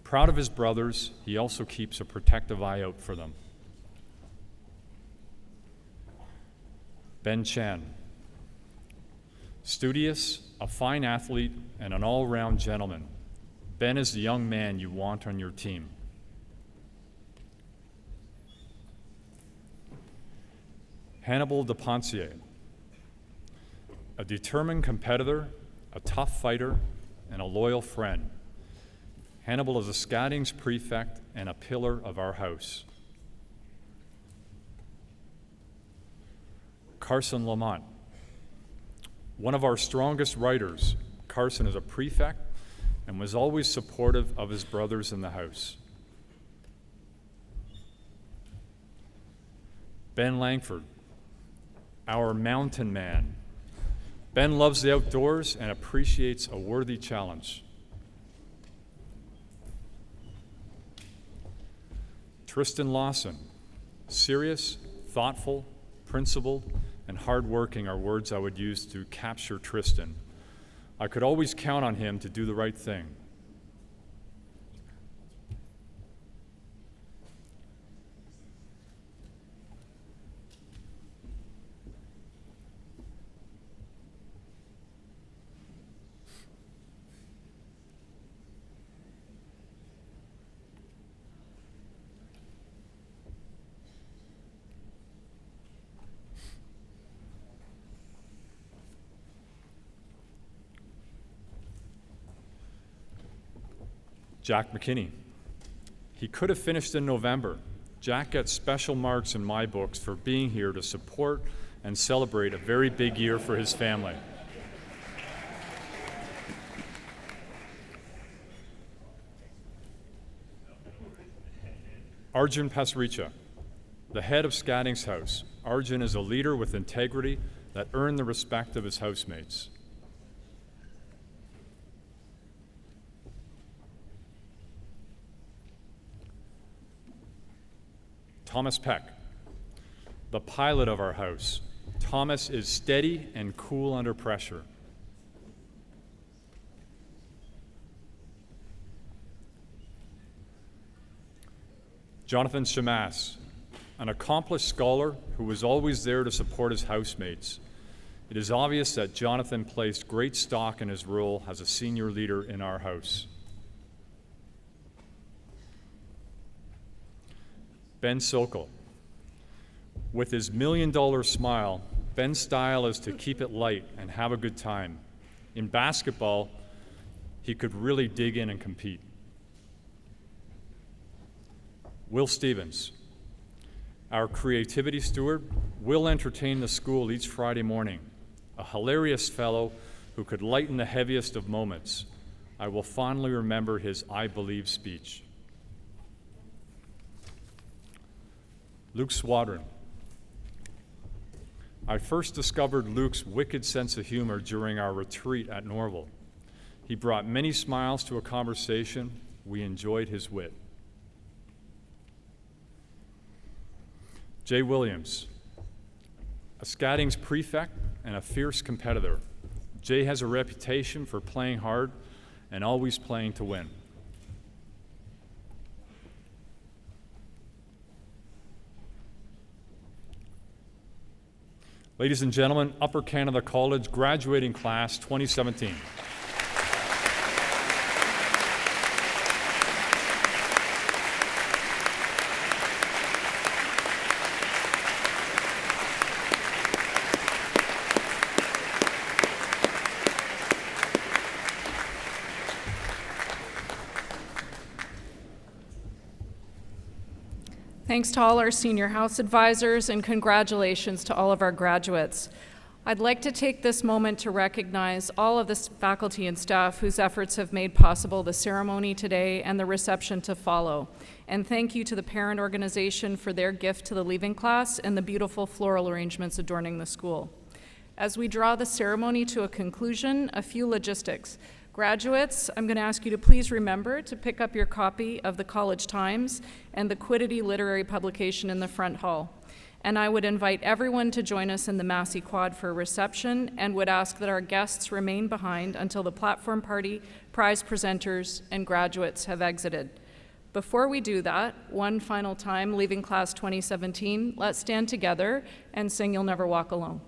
Proud of his brothers, he also keeps a protective eye out for them. Ben Chan. Studious, a fine athlete, and an all-round gentleman, Ben is the young man you want on your team. Hannibal DePontier, a determined competitor, a tough fighter, and a loyal friend. Hannibal is a Scoutings prefect and a pillar of our house. Carson Lamont, one of our strongest writers. Carson is a prefect and was always supportive of his brothers in the house. Ben Langford, our mountain man. Ben loves the outdoors and appreciates a worthy challenge. Tristan Lawson, serious, thoughtful, principled, and hardworking are words I would use to capture Tristan. I could always count on him to do the right thing. Jack McKinney. He could have finished in November. Jack gets special marks in my books for being here to support and celebrate a very big year for his family. Arjun Pasricha, the head of Scoutings House. Arjun is a leader with integrity that earned the respect of his housemates. Thomas Peck, the pilot of our house. Thomas is steady and cool under pressure. Jonathan Shamas, an accomplished scholar who was always there to support his housemates. It is obvious that Jonathan placed great stock in his role as a senior leader in our house. Ben Sokol. With his $1 million smile, Ben's style is to keep it light and have a good time. In basketball, he could really dig in and compete. Will Stevens, our creativity steward. Will entertain the school each Friday morning. A hilarious fellow who could lighten the heaviest of moments. I will fondly remember his I Believe speech. Luke Swadron. I first discovered Luke's wicked sense of humor during our retreat at Norval. He brought many smiles to a conversation. We enjoyed his wit. Jay Williams, a Scoutings prefect and a fierce competitor. Jay has a reputation for playing hard and always playing to win. Ladies and gentlemen, Upper Canada College graduating class 2017. Thanks to all our senior house advisors, and congratulations to all of our graduates. I'd like to take this moment to recognize all of the faculty and staff whose efforts have made possible the ceremony today and the reception to follow. And thank you to the parent organization for their gift to the leaving class and the beautiful floral arrangements adorning the school. As we draw the ceremony to a conclusion, a few logistics. Graduates, I'm going to ask you to please remember to pick up your copy of the College Times and the Quiddity literary publication in the front hall. And I would invite everyone to join us in the Massey Quad for a reception, and would ask that our guests remain behind until the platform party, prize presenters, and graduates have exited. Before we do that, one final time, leaving class 2017, let's stand together and sing You'll Never Walk Alone.